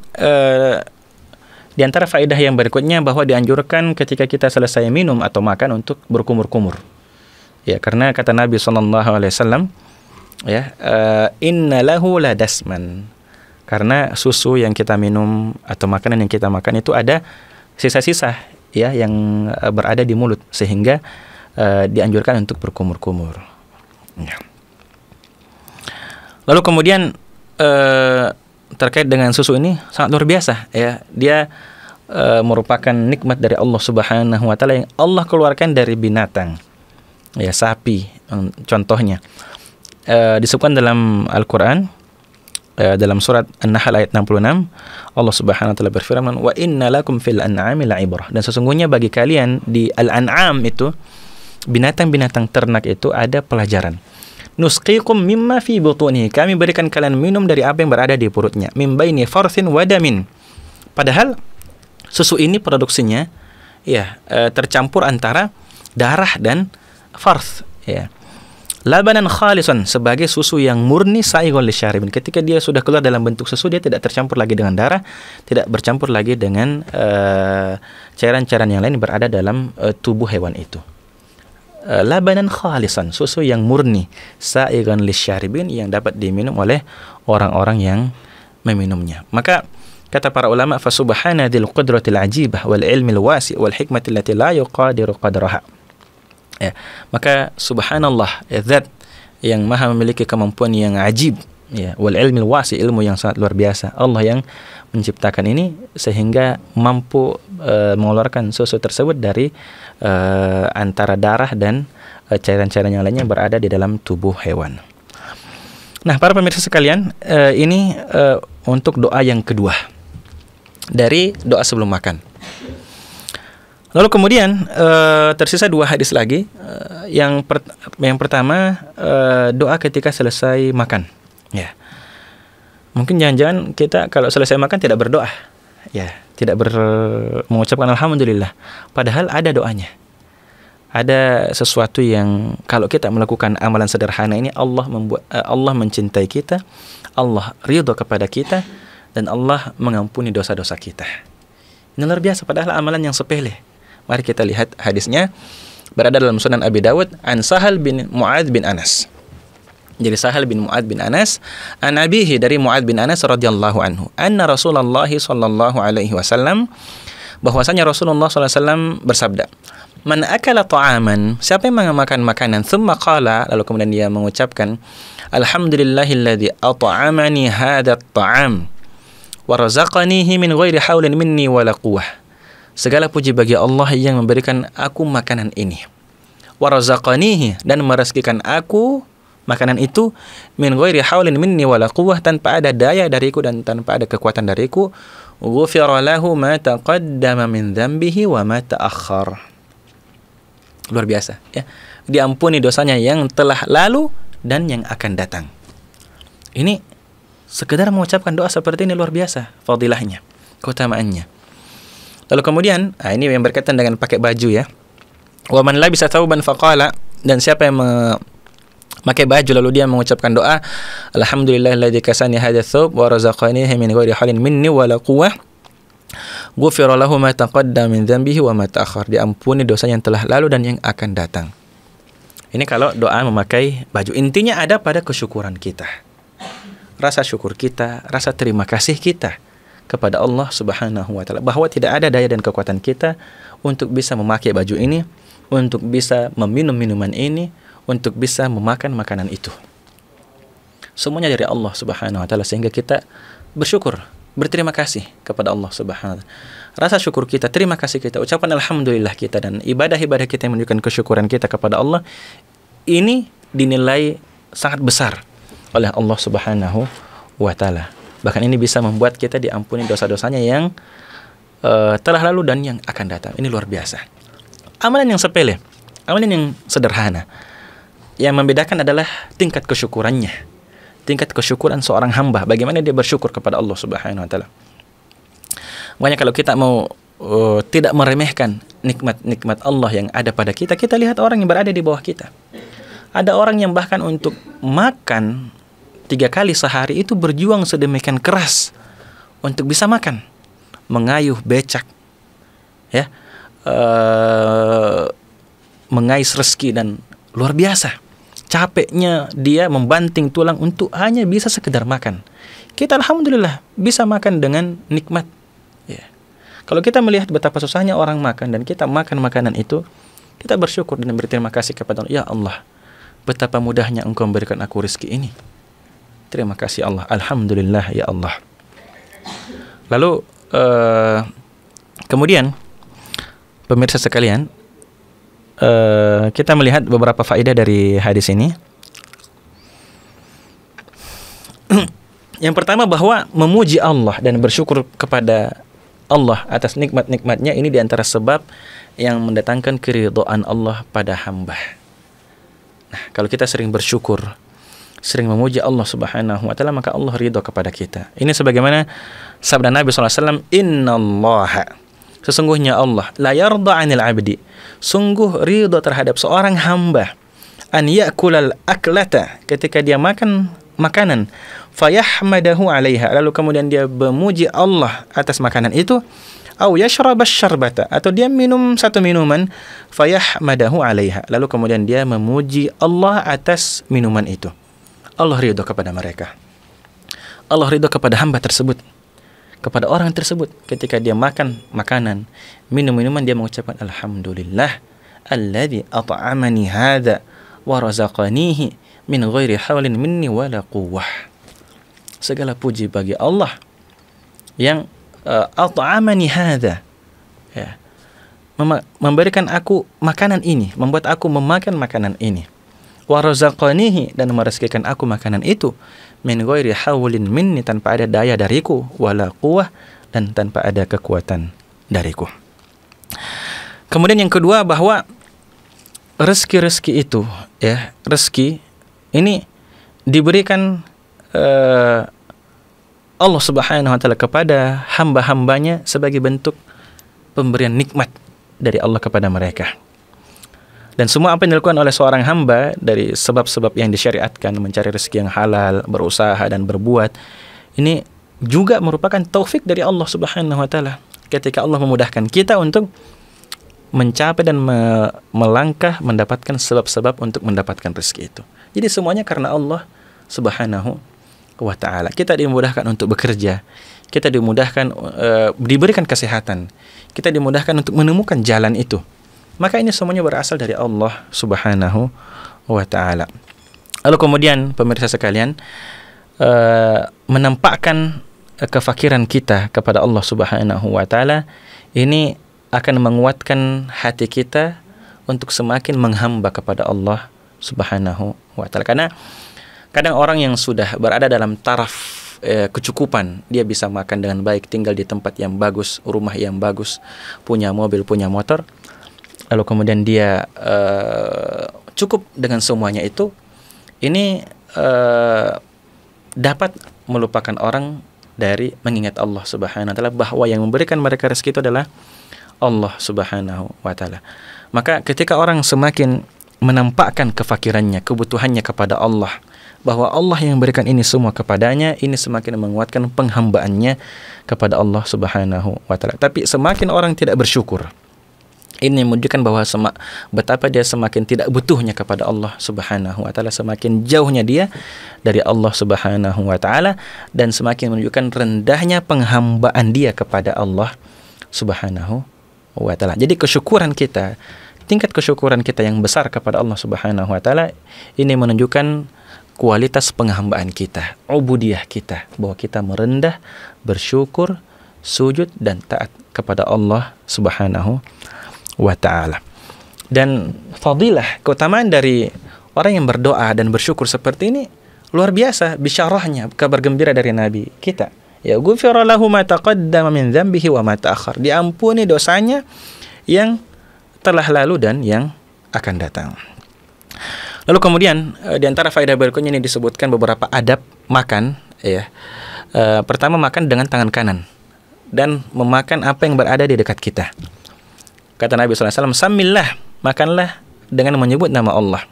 di antara faedah yang berikutnya bahwa dianjurkan ketika kita selesai minum atau makan untuk berkumur-kumur. Ya, karena kata Nabi SAW, ya, inna lahu ladasman. Karena susu yang kita minum atau makanan yang kita makan itu ada sisa-sisa ya yang berada di mulut, sehingga dianjurkan untuk berkumur-kumur. Ya. Lalu kemudian terkait dengan susu ini sangat luar biasa ya. Dia merupakan nikmat dari Allah Subhanahu wa taala yang Allah keluarkan dari binatang. Ya, sapi contohnya. Disebutkan dalam Al-Qur'an, dalam surat An-Nahl ayat 66 Allah Subhanahu wa taala berfirman, wa inna lakum fil an'ami la'ibrah, dan sesungguhnya bagi kalian di al-an'am itu, binatang-binatang ternak itu ada pelajaran. Nusqikum mimma fi butunihi, kami berikan kalian minum dari apa yang berada di perutnya, min baini farthin wa damin, padahal susu ini produksinya tercampur antara darah dan farth, ya. Labanan khalisan, sebagai susu yang murni, sa'igon lisyaribin, ketika dia sudah keluar dalam bentuk susu, dia tidak tercampur lagi dengan darah, tidak bercampur lagi dengan cairan-cairan yang lain yang berada dalam tubuh hewan itu. Labanan khalisan, susu yang murni, sa'igon lisyaribin, yang dapat diminum oleh orang-orang yang meminumnya. Maka kata para ulama, fa subhana dzil qudratil ajibah wal ilmil wasi' wal hikmatil lati la yuqadiru qadraha. Ya, maka subhanallah, zat yang maha memiliki kemampuan yang ajib, ya, wal ilmil wasi', ilmu yang sangat luar biasa. Allah yang menciptakan ini sehingga mampu mengeluarkan susu tersebut dari antara darah dan cairan-cairan yang lainnya yang berada di dalam tubuh hewan. Nah, para pemirsa sekalian, ini untuk doa yang kedua dari doa sebelum makan. Lalu kemudian tersisa 2 hadis lagi. Yang pertama, doa ketika selesai makan. Ya, mungkin jangan-jangan kita kalau selesai makan tidak berdoa, ya, tidak mengucapkan alhamdulillah. Padahal ada doanya. Ada sesuatu yang kalau kita melakukan amalan sederhana ini, Allah mencintai kita, Allah ridho kepada kita, dan Allah mengampuni dosa-dosa kita. Ini luar biasa, padahal amalan yang sepele. Mari kita lihat hadisnya, berada dalam Sunan Abi Dawud, an Sahal bin Mu'adz bin Anas. Jadi Sahal bin Mu'adz bin Anas, an abihi, dari Mu'adz bin Anas radhiyallahu anhu, anna Rasulullah sallallahu alaihi wasallam, bahwasanya Rasulullah sallallahu alaihi wasallam bersabda, man akala ta'aman, siapa yang makan makanan, thumma qala, lalu kemudian dia mengucapkan, alhamdulillahilladzi at'amani hadzal ta'am wa razaqanihi min ghairi haulin minni wala quwwah. Segala puji bagi Allah yang memberikan aku makanan ini. Wa razaqanihi, dan merezekikan aku makanan itu, min ghairi haulin minni wala quwwah, tanpa ada daya dariku dan tanpa ada kekuatan dariku. Ghufira lahu ma taqaddama min dhanbihi wa ma ta'akhkhar. Luar biasa, ya. Diampuni dosanya yang telah lalu dan yang akan datang. Ini sekedar mengucapkan doa seperti ini luar biasa fadilahnya, keutamaannya. Lalu kemudian, ini yang berkaitan dengan pakai baju, ya. Wa man labisa thawban faqala, dan siapa yang memakai baju lalu dia mengucapkan doa, alhamdulillahilladzi kasani hadzal thawb wa razaqanihi min ghairi halin minni wala quwwah. Ghufira lahu ma taqaddama min dhanbihi wa ma ta'akhkhar. Diampuni dosa yang telah lalu dan yang akan datang. Ini kalau doa memakai baju. Intinya ada pada kesyukuran kita. Rasa syukur kita, rasa terima kasih kita kepada Allah Subhanahu wa taala, bahwa tidak ada daya dan kekuatan kita untuk bisa memakai baju ini, untuk bisa meminum minuman ini, untuk bisa memakan makanan itu. Semuanya dari Allah Subhanahu wa taala, sehingga kita bersyukur, berterima kasih kepada Allah Subhanahu wa taala. Rasa syukur kita, terima kasih kita, ucapan alhamdulillah kita, dan ibadah-ibadah kita yang menunjukkan kesyukuran kita kepada Allah, ini dinilai sangat besar oleh Allah Subhanahu wa taala. Bahkan ini bisa membuat kita diampuni dosa-dosanya yang telah lalu dan yang akan datang. Ini luar biasa. Amalan yang sepele, amalan yang sederhana. Yang membedakan adalah tingkat kesyukurannya. Tingkat kesyukuran seorang hamba, bagaimana dia bersyukur kepada Allah Subhanahu wa taala. Makanya kalau kita mau tidak meremehkan nikmat-nikmat Allah yang ada pada kita, kita lihat orang yang berada di bawah kita. Ada orang yang bahkan untuk makan 3 kali sehari itu berjuang sedemikian keras untuk bisa makan, mengayuh becak, ya, mengais rezeki, dan luar biasa capeknya dia membanting tulang untuk hanya bisa sekedar makan. Kita alhamdulillah bisa makan dengan nikmat, ya. Kalau kita melihat betapa susahnya orang makan dan kita makan makanan itu, kita bersyukur dan berterima kasih kepada Allah. Ya Allah, betapa mudahnya Engkau memberikan aku rezeki ini. Terima kasih Allah, alhamdulillah ya Allah. Lalu kemudian pemirsa sekalian, kita melihat beberapa faedah dari hadis ini. Yang pertama bahwa memuji Allah dan bersyukur kepada Allah atas nikmat-nikmatnya ini diantara sebab yang mendatangkan keridhaan Allah pada hamba. Nah, kalau kita sering bersyukur, sering memuji Allah Subhanahu wa taala, maka Allah ridha kepada kita. Ini sebagaimana sabda Nabi SAW, innallaha, sesungguhnya Allah, la yarda 'anil 'abdi, sungguh ridha terhadap seorang hamba, an ya'kulal aklata, ketika dia makan makanan, fayahmadahu 'alaiha, lalu kemudian dia memuji Allah atas makanan itu, au yashrabasy syarbata, atau dia minum satu minuman, fayahmadahu 'alaiha, lalu kemudian dia memuji Allah atas minuman itu. Allah ridho kepada mereka. Allah ridho kepada hamba tersebut, kepada orang tersebut, ketika dia makan makanan, minum minuman, dia mengucapkan alhamdulillah alladzi at'amani hadza wa razaqanihi min ghairi haulin minni wala quwwah. Segala puji bagi Allah yang at'amani hadza, ya, memberikan aku makanan ini, membuat aku memakan makanan ini. Wa razaqanihi, dan merezekikan aku makanan itu, min ghairi haulin minni, tanpa ada daya dariku, wala quwwah, dan tanpa ada kekuatan dariku. Kemudian yang kedua, bahwa rezeki itu, ya, rezeki ini diberikan Allah Subhanahu wa taala kepada hamba-hambanya sebagai bentuk pemberian nikmat dari Allah kepada mereka. Dan semua apa yang dilakukan oleh seorang hamba dari sebab-sebab yang disyariatkan, mencari rezeki yang halal, berusaha dan berbuat, ini juga merupakan taufik dari Allah Subhanahu wa taala. Ketika Allah memudahkan kita untuk mencapai dan melangkah mendapatkan sebab-sebab untuk mendapatkan rezeki itu. Jadi semuanya karena Allah Subhanahu wa taala. Kita dimudahkan untuk bekerja, kita dimudahkan diberikan kesehatan, kita dimudahkan untuk menemukan jalan itu. Maka ini semuanya berasal dari Allah Subhanahu wa taala. Lalu kemudian pemirsa sekalian, menampakkan kefakiran kita kepada Allah Subhanahu wa taala ini akan menguatkan hati kita untuk semakin menghamba kepada Allah Subhanahu wa taala. Karena kadang orang yang sudah berada dalam taraf kecukupan, dia bisa makan dengan baik, tinggal di tempat yang bagus, rumah yang bagus, punya mobil, punya motor, lalu kemudian dia cukup dengan semuanya itu, ini dapat melupakan orang dari mengingat Allah Subhanahu wa taala, bahwa yang memberikan mereka rezeki itu adalah Allah Subhanahu wa taala. Maka ketika orang semakin menampakkan kefakirannya, kebutuhannya kepada Allah, bahwa Allah yang memberikan ini semua kepadanya, ini semakin menguatkan penghambaannya kepada Allah Subhanahu wa taala. Tapi semakin orang tidak bersyukur, ini menunjukkan bahwa betapa dia semakin tidak butuhnya kepada Allah Subhanahu wa taala, semakin jauhnya dia dari Allah Subhanahu wa taala, dan semakin menunjukkan rendahnya penghambaan dia kepada Allah Subhanahu wa taala. Jadi kesyukuran kita, tingkat kesyukuran kita yang besar kepada Allah Subhanahu wa taala, ini menunjukkan kualitas penghambaan kita, ubudiyah kita, bahwa kita merendah, bersyukur, sujud dan taat kepada Allah Subhanahu wa ta'ala. Dan fadilah, keutamaan dari orang yang berdoa dan bersyukur seperti ini luar biasa. Bisyarahnya, kabar gembira dari Nabi kita, ya ghufira lahu ma taqaddama min dzambihi wa ma ta'akhkhar, diampuni dosanya yang telah lalu dan yang akan datang. Lalu kemudian di antara faedah berikutnya ini disebutkan beberapa adab makan, ya. Pertama, makan dengan tangan kanan dan memakan apa yang berada di dekat kita. Kata Nabi SAW, samillah, makanlah dengan menyebut nama Allah.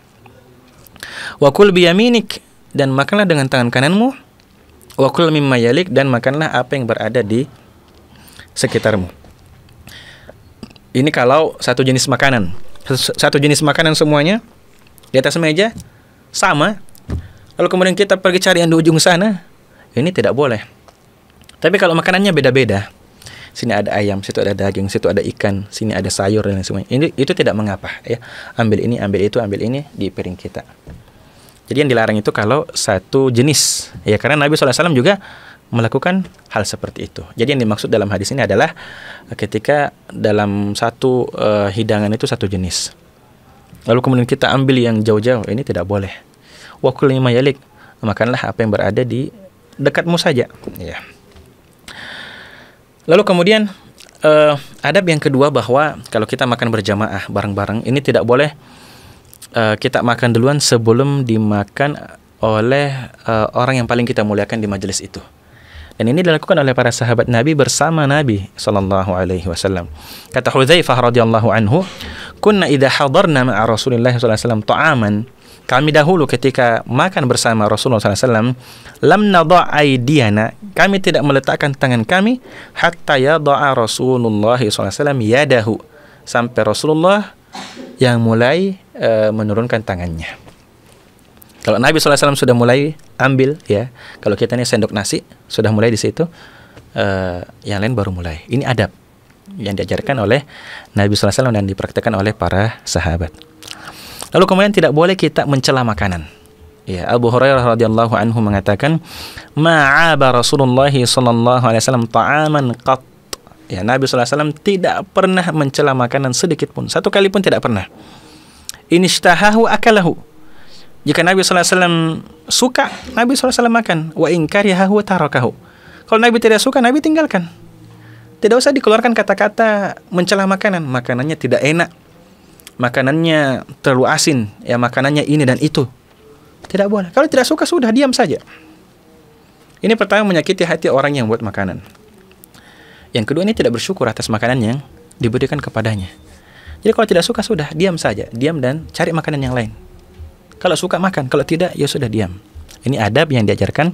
Wa kul biyaminik, dan makanlah dengan tangan kananmu. Wa kul mimma yalik, dan makanlah apa yang berada di sekitarmu. Ini kalau satu jenis makanan. Satu jenis makanan semuanya di atas meja sama. Lalu kemudian kita pergi cari yang di ujung sana, ini tidak boleh. Tapi kalau makanannya beda-beda, sini ada ayam, situ ada daging, situ ada ikan, sini ada sayur dan semuanya, itu tidak mengapa, ya. Ambil ini, ambil itu, ambil ini di piring kita. Jadi yang dilarang itu kalau satu jenis, ya, karena Nabi SAW juga melakukan hal seperti itu. Jadi yang dimaksud dalam hadis ini adalah ketika dalam satu hidangan itu satu jenis, lalu kemudian kita ambil yang jauh-jauh, ini tidak boleh. Wa kulli ma yalik, makanlah apa yang berada di dekatmu saja. Ya. Lalu kemudian adab yang kedua bahwa kalau kita makan berjamaah bareng-bareng, ini tidak boleh kita makan duluan sebelum dimakan oleh orang yang paling kita muliakan di majelis itu. Dan ini dilakukan oleh para sahabat Nabi bersama Nabi sallallahu alaihi wasallam. Kata Hudzaifah radhiyallahu anhu, "Kunna idza hadarna ma'a Rasulillah sallallahu alaihi wasallam ta'aman." Kami dahulu ketika makan bersama Rasulullah sallallahu alaihi wasallam, lam nadha' aydiyana, kami tidak meletakkan tangan kami hatta yada'a Rasulullah sallallahu alaihi wasallam yadahu, sampai Rasulullah yang mulai menurunkan tangannya. Kalau Nabi SAW sudah mulai ambil, ya, kalau kita ini sendok nasi sudah mulai di situ, yang lain baru mulai. Ini adab yang diajarkan oleh Nabi SAW dan dipraktikkan oleh para sahabat. Lalu kemudian tidak boleh kita mencela makanan. Ya, Abu Hurairah radhiyallahu anhu mengatakan, "Ma'aba Rasulullah sallallahu alaihi wasallam ta'aman qat." Ya, Nabi SAW tidak pernah mencela makanan sedikit pun, satu kali pun tidak pernah. Inishtahahu akalahu. Jika Nabi SAW suka, Nabi SAW makan. Wa in karihahu tarakahu. Kalau Nabi tidak suka, Nabi tinggalkan. Tidak usah dikeluarkan kata-kata mencela makanan. Makanannya tidak enak, makanannya terlalu asin, ya, makanannya ini dan itu. Tidak boleh. Kalau tidak suka, sudah diam saja. Ini pertama menyakiti hati orang yang buat makanan. Yang kedua, ini tidak bersyukur atas makanan yang diberikan kepadanya. Jadi kalau tidak suka, sudah diam saja. Diam dan cari makanan yang lain. Kalau suka makan, kalau tidak ya sudah diam. Ini adab yang diajarkan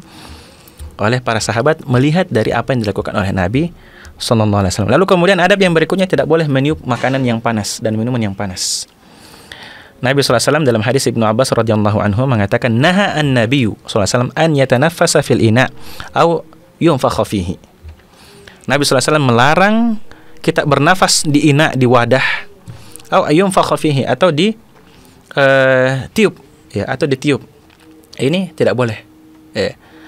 oleh para sahabat melihat dari apa yang dilakukan oleh Nabi sallallahu alaihi wasallam. Lalu kemudian adab yang berikutnya, tidak boleh meniup makanan yang panas dan minuman yang panas. Nabi sallallahu alaihi wasallam dalam hadis Ibnu Abbas radhiyallahu anhu mengatakan, "Naha an-nabiyyu sallallahu alaihi wasallam an yatanaffasa fil ina' aw yunfakha fihi." Nabi sallallahu alaihi wasallam melarang kita bernafas di ina, di wadah, aw yunfakha fihi, atau di tiup, ya, atau ditiup. Ini tidak boleh.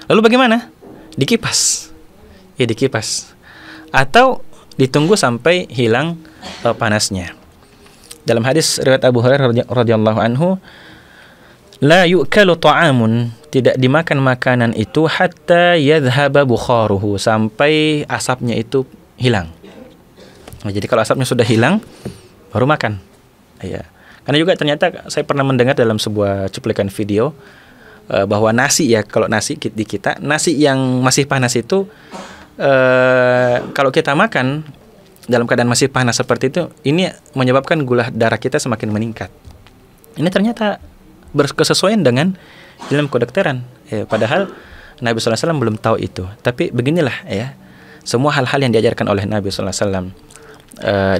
Lalu bagaimana? Dikipas. Ya, dikipas. Atau ditunggu sampai hilang panasnya. Dalam hadis riwayat Abu Hurairah radhiyallahu anhu, la yu'kalu ta'amun, tidak dimakan makanan itu hatta yadhhaba bukharuhu, sampai asapnya itu hilang. Nah, jadi kalau asapnya sudah hilang, baru makan. Ya. Karena juga ternyata saya pernah mendengar dalam sebuah cuplikan video bahwa nasi, ya, kalau nasi di kita, nasi yang masih panas itu kalau kita makan dalam keadaan masih panas seperti itu, ini menyebabkan gula darah kita semakin meningkat. Ini ternyata berkesesuaian dengan ilmu kedokteran. Padahal Nabi SAW belum tahu itu. Tapi beginilah, ya, semua hal-hal yang diajarkan oleh Nabi SAW,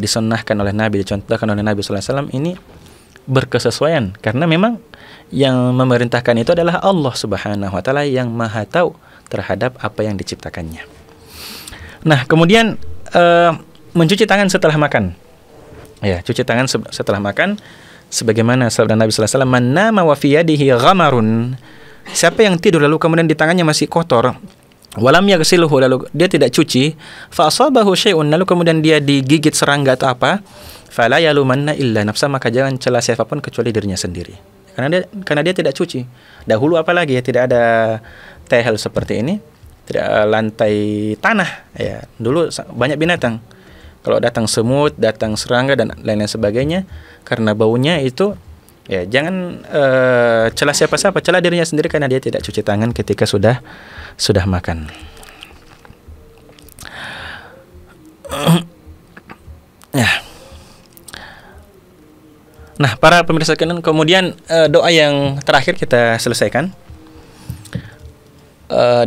disunnahkan oleh Nabi, dicontohkan oleh Nabi SAW, ini berkesesuaian, karena memang yang memerintahkan itu adalah Allah Subhanahu wa taala yang Maha tahu terhadap apa yang diciptakannya. Nah, kemudian mencuci tangan setelah makan. Ya, cuci tangan setelah makan sebagaimana sabda Nabi sallallahu alaihi wasallam, "Man nama wa fi yadihi ghamarun." Siapa yang tidur lalu kemudian di tangannya masih kotor, walam yaghsiluhu, lalu dia tidak cuci, fa asabahu syai'un, lalu kemudian dia digigit serangga atau apa, fala yalumanna illa nafsa, maka jangan cela siapapun kecuali dirinya sendiri. Karena dia tidak cuci. Dahulu apalagi, ya, tidak ada tehel seperti ini, tidak lantai tanah, ya. Dulu banyak binatang. Kalau datang semut, datang serangga dan lain-lain sebagainya, karena baunya itu, ya, jangan cela siapa-siapa, cela dirinya sendiri karena dia tidak cuci tangan ketika sudah makan. Ya. Nah, para pemirsa sekalian, kemudian doa yang terakhir kita selesaikan.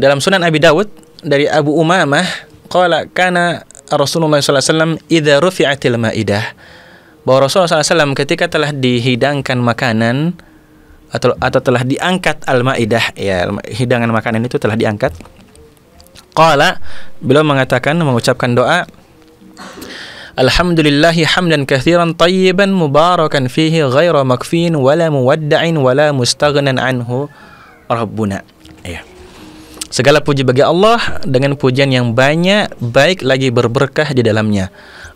Dalam Sunan Abi Dawud dari Abu Umamah, qala kana Rasulullah sallallahu alaihi wasallam idza rufi'atil maidah, bahwa Rasulullah sallallahu alaihi wasallam ketika telah dihidangkan makanan atau telah diangkat al-maidah, ya, hidangan makanan itu telah diangkat, qala, beliau mengatakan, mengucapkan doa, alhamdulillahi hamdan katsiran tayyiban mubarakan fihi ghaira makfiin wala muwadda'in wala mustaghnan anhu rabbuna. Ya. Segala puji bagi Allah dengan pujian yang banyak, baik lagi berberkah di dalamnya.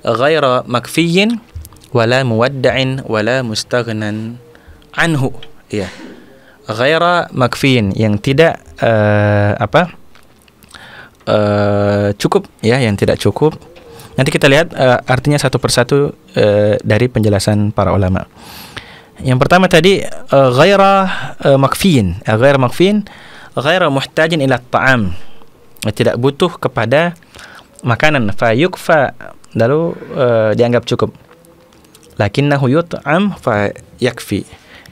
Ghaira makfiin wala muwadda'in wala mustaghnan anhu. Ya. Ghaira makfiin, yang tidak cukup ya, yang tidak cukup. Nanti kita lihat artinya satu persatu dari penjelasan para ulama. Yang pertama tadi ghaira makfiin, ghaira muhtajin ila ta'am, tidak butuh kepada makanan, fa yukfa, lalu dianggap cukup. Lakinnahu yut'am fa yakfi,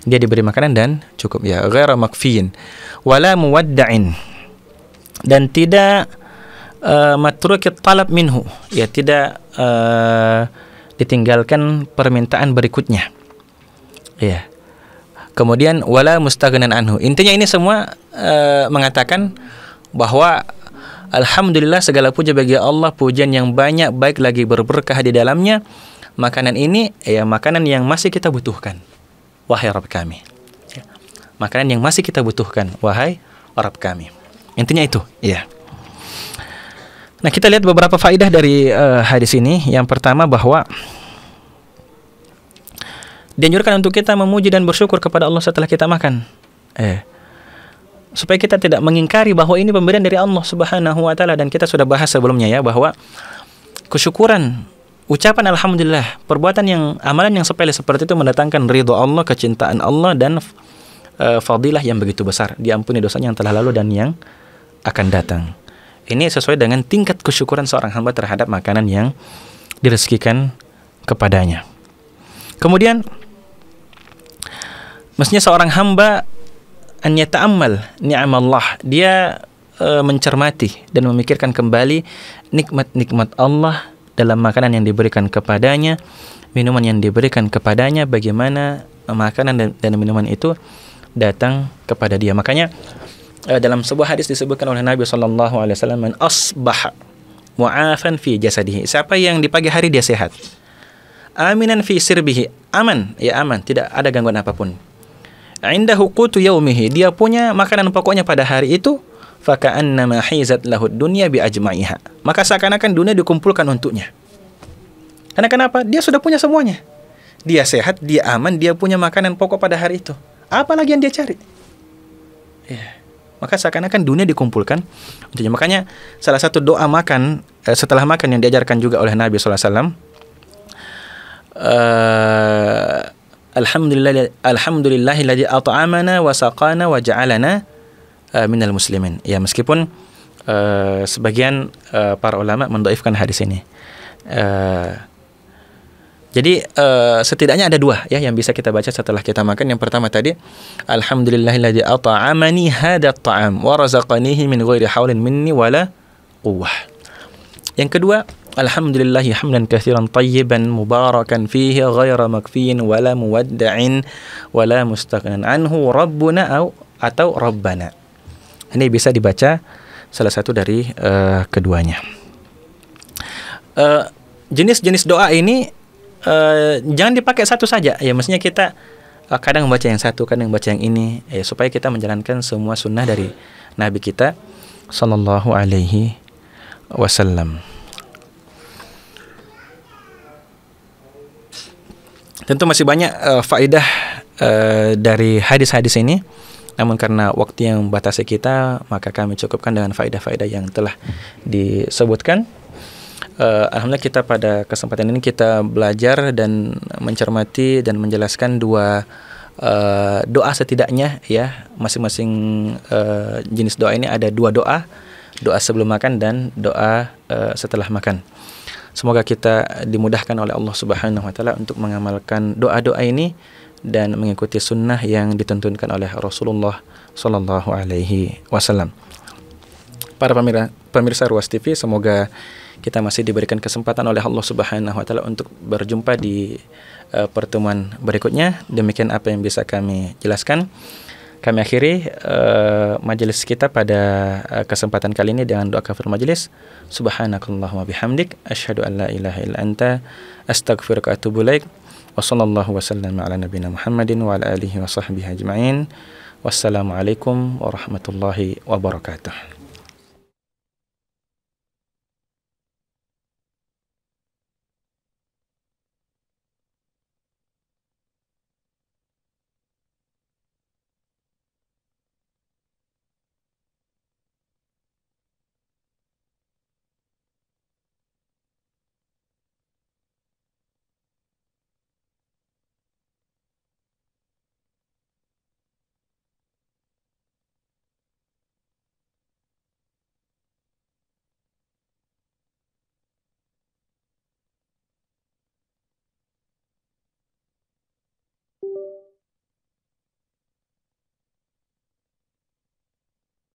dia diberi makanan dan cukup ya, ghaira makfiin. Wala muwadda'in, dan tidak matrukit talab minhu, ya tidak ditinggalkan permintaan berikutnya. Ya. Kemudian wala mustaghnan anhu. Intinya ini semua mengatakan bahwa alhamdulillah, segala puja bagi Allah, pujian yang banyak, baik lagi berberkah di dalamnya. Makanan ini ya makanan yang masih kita butuhkan, wahai Rabb kami. Ya. Makanan yang masih kita butuhkan, wahai Rabb kami. Intinya itu, ya. Nah, kita lihat beberapa faidah dari hadis ini. Yang pertama, bahwa dianjurkan untuk kita memuji dan bersyukur kepada Allah setelah kita makan. Supaya kita tidak mengingkari bahwa ini pemberian dari Allah Subhanahu wa taala, dan kita sudah bahas sebelumnya ya, bahwa kesyukuran, ucapan alhamdulillah, perbuatan yang, amalan yang sepele seperti itu mendatangkan ridho Allah, kecintaan Allah, dan fadilah yang begitu besar, diampuni dosanya yang telah lalu dan yang akan datang. Ini sesuai dengan tingkat kesyukuran seorang hamba terhadap makanan yang direzekikan kepadanya. Kemudian mestinya seorang hamba an yata'ammal ni'amallah, dia mencermati dan memikirkan kembali nikmat-nikmat Allah dalam makanan yang diberikan kepadanya, minuman yang diberikan kepadanya, bagaimana makanan dan minuman itu datang kepada dia. Makanya dalam sebuah hadis disebutkan oleh Nabi sallallahu alaihi wasallam, man asbaha mu'afan fi jasadihi, siapa yang di pagi hari dia sehat, aminan fi sirbihi, aman, ya aman, tidak ada gangguan apapun, indahu qutu yaumihi, dia punya makanan pokoknya pada hari itu, faka'annama hizat lahud dunya bi ajma'iha, maka seakan-akan dunia dikumpulkan untuknya. Karena kenapa? Dia sudah punya semuanya. Dia sehat, dia aman, dia punya makanan pokok pada hari itu. Apa lagi yang dia cari? Ya. Maka seakan-akan dunia dikumpulkan untuknya. Makanya salah satu doa makan setelah makan yang diajarkan juga oleh Nabi sallallahu alaihi wasallam, alhamdulillahilladzi at'amana wa saqana wa ja'alana minal muslimin. Ya, meskipun sebagian para ulama mendhaifkan hadis ini. Jadi setidaknya ada dua ya yang bisa kita baca setelah kita makan. Yang pertama tadi, alhamdulillahilladzi at'amani hadzal ta'am wa razaqanihi min ghairi haulin minni wala quwwah. Yang kedua, alhamdulillahi hamdan katsiran tayyiban mubarakan fihi ghaira makfiin wala muwadda'in wala mustaghnan anhu rabbuna atau rabbana. Ini bisa dibaca salah satu dari keduanya. Jenis-jenis doa ini jangan dipakai satu saja ya, mestinya kita kadang membaca yang satu, kadang membaca yang ini ya, supaya kita menjalankan semua sunnah dari Nabi kita sallallahu alaihi wasallam. Tentu masih banyak faedah dari hadis-hadis ini, namun karena waktu yang membatasi kita, maka kami cukupkan dengan faedah-faedah yang telah disebutkan. Alhamdulillah kita pada kesempatan ini kita belajar dan mencermati dan menjelaskan dua doa setidaknya ya, masing-masing jenis doa ini ada dua doa, doa sebelum makan dan doa setelah makan. Semoga kita dimudahkan oleh Allah Subhanahu wa taala untuk mengamalkan doa-doa ini dan mengikuti sunnah yang dituntunkan oleh Rasulullah sallallahu alaihi wasallam. Para pemirsa Ruas TV, semoga kita masih diberikan kesempatan oleh Allah Subhanahu wa taala untuk berjumpa di pertemuan berikutnya. Demikian apa yang bisa kami jelaskan. Kami akhiri majelis kita pada kesempatan kali ini dengan doa kafir majelis. Subhanakallahumma bihamdik asyhadu an la ilaha illa anta astaghfiruka wa atubu ilaik. Wa sallallahu wasallam ala nabiyyina Muhammadin wa ala alihi wa sahbihi ajma'in. Wassalamualaikum warahmatullahi wabarakatuh.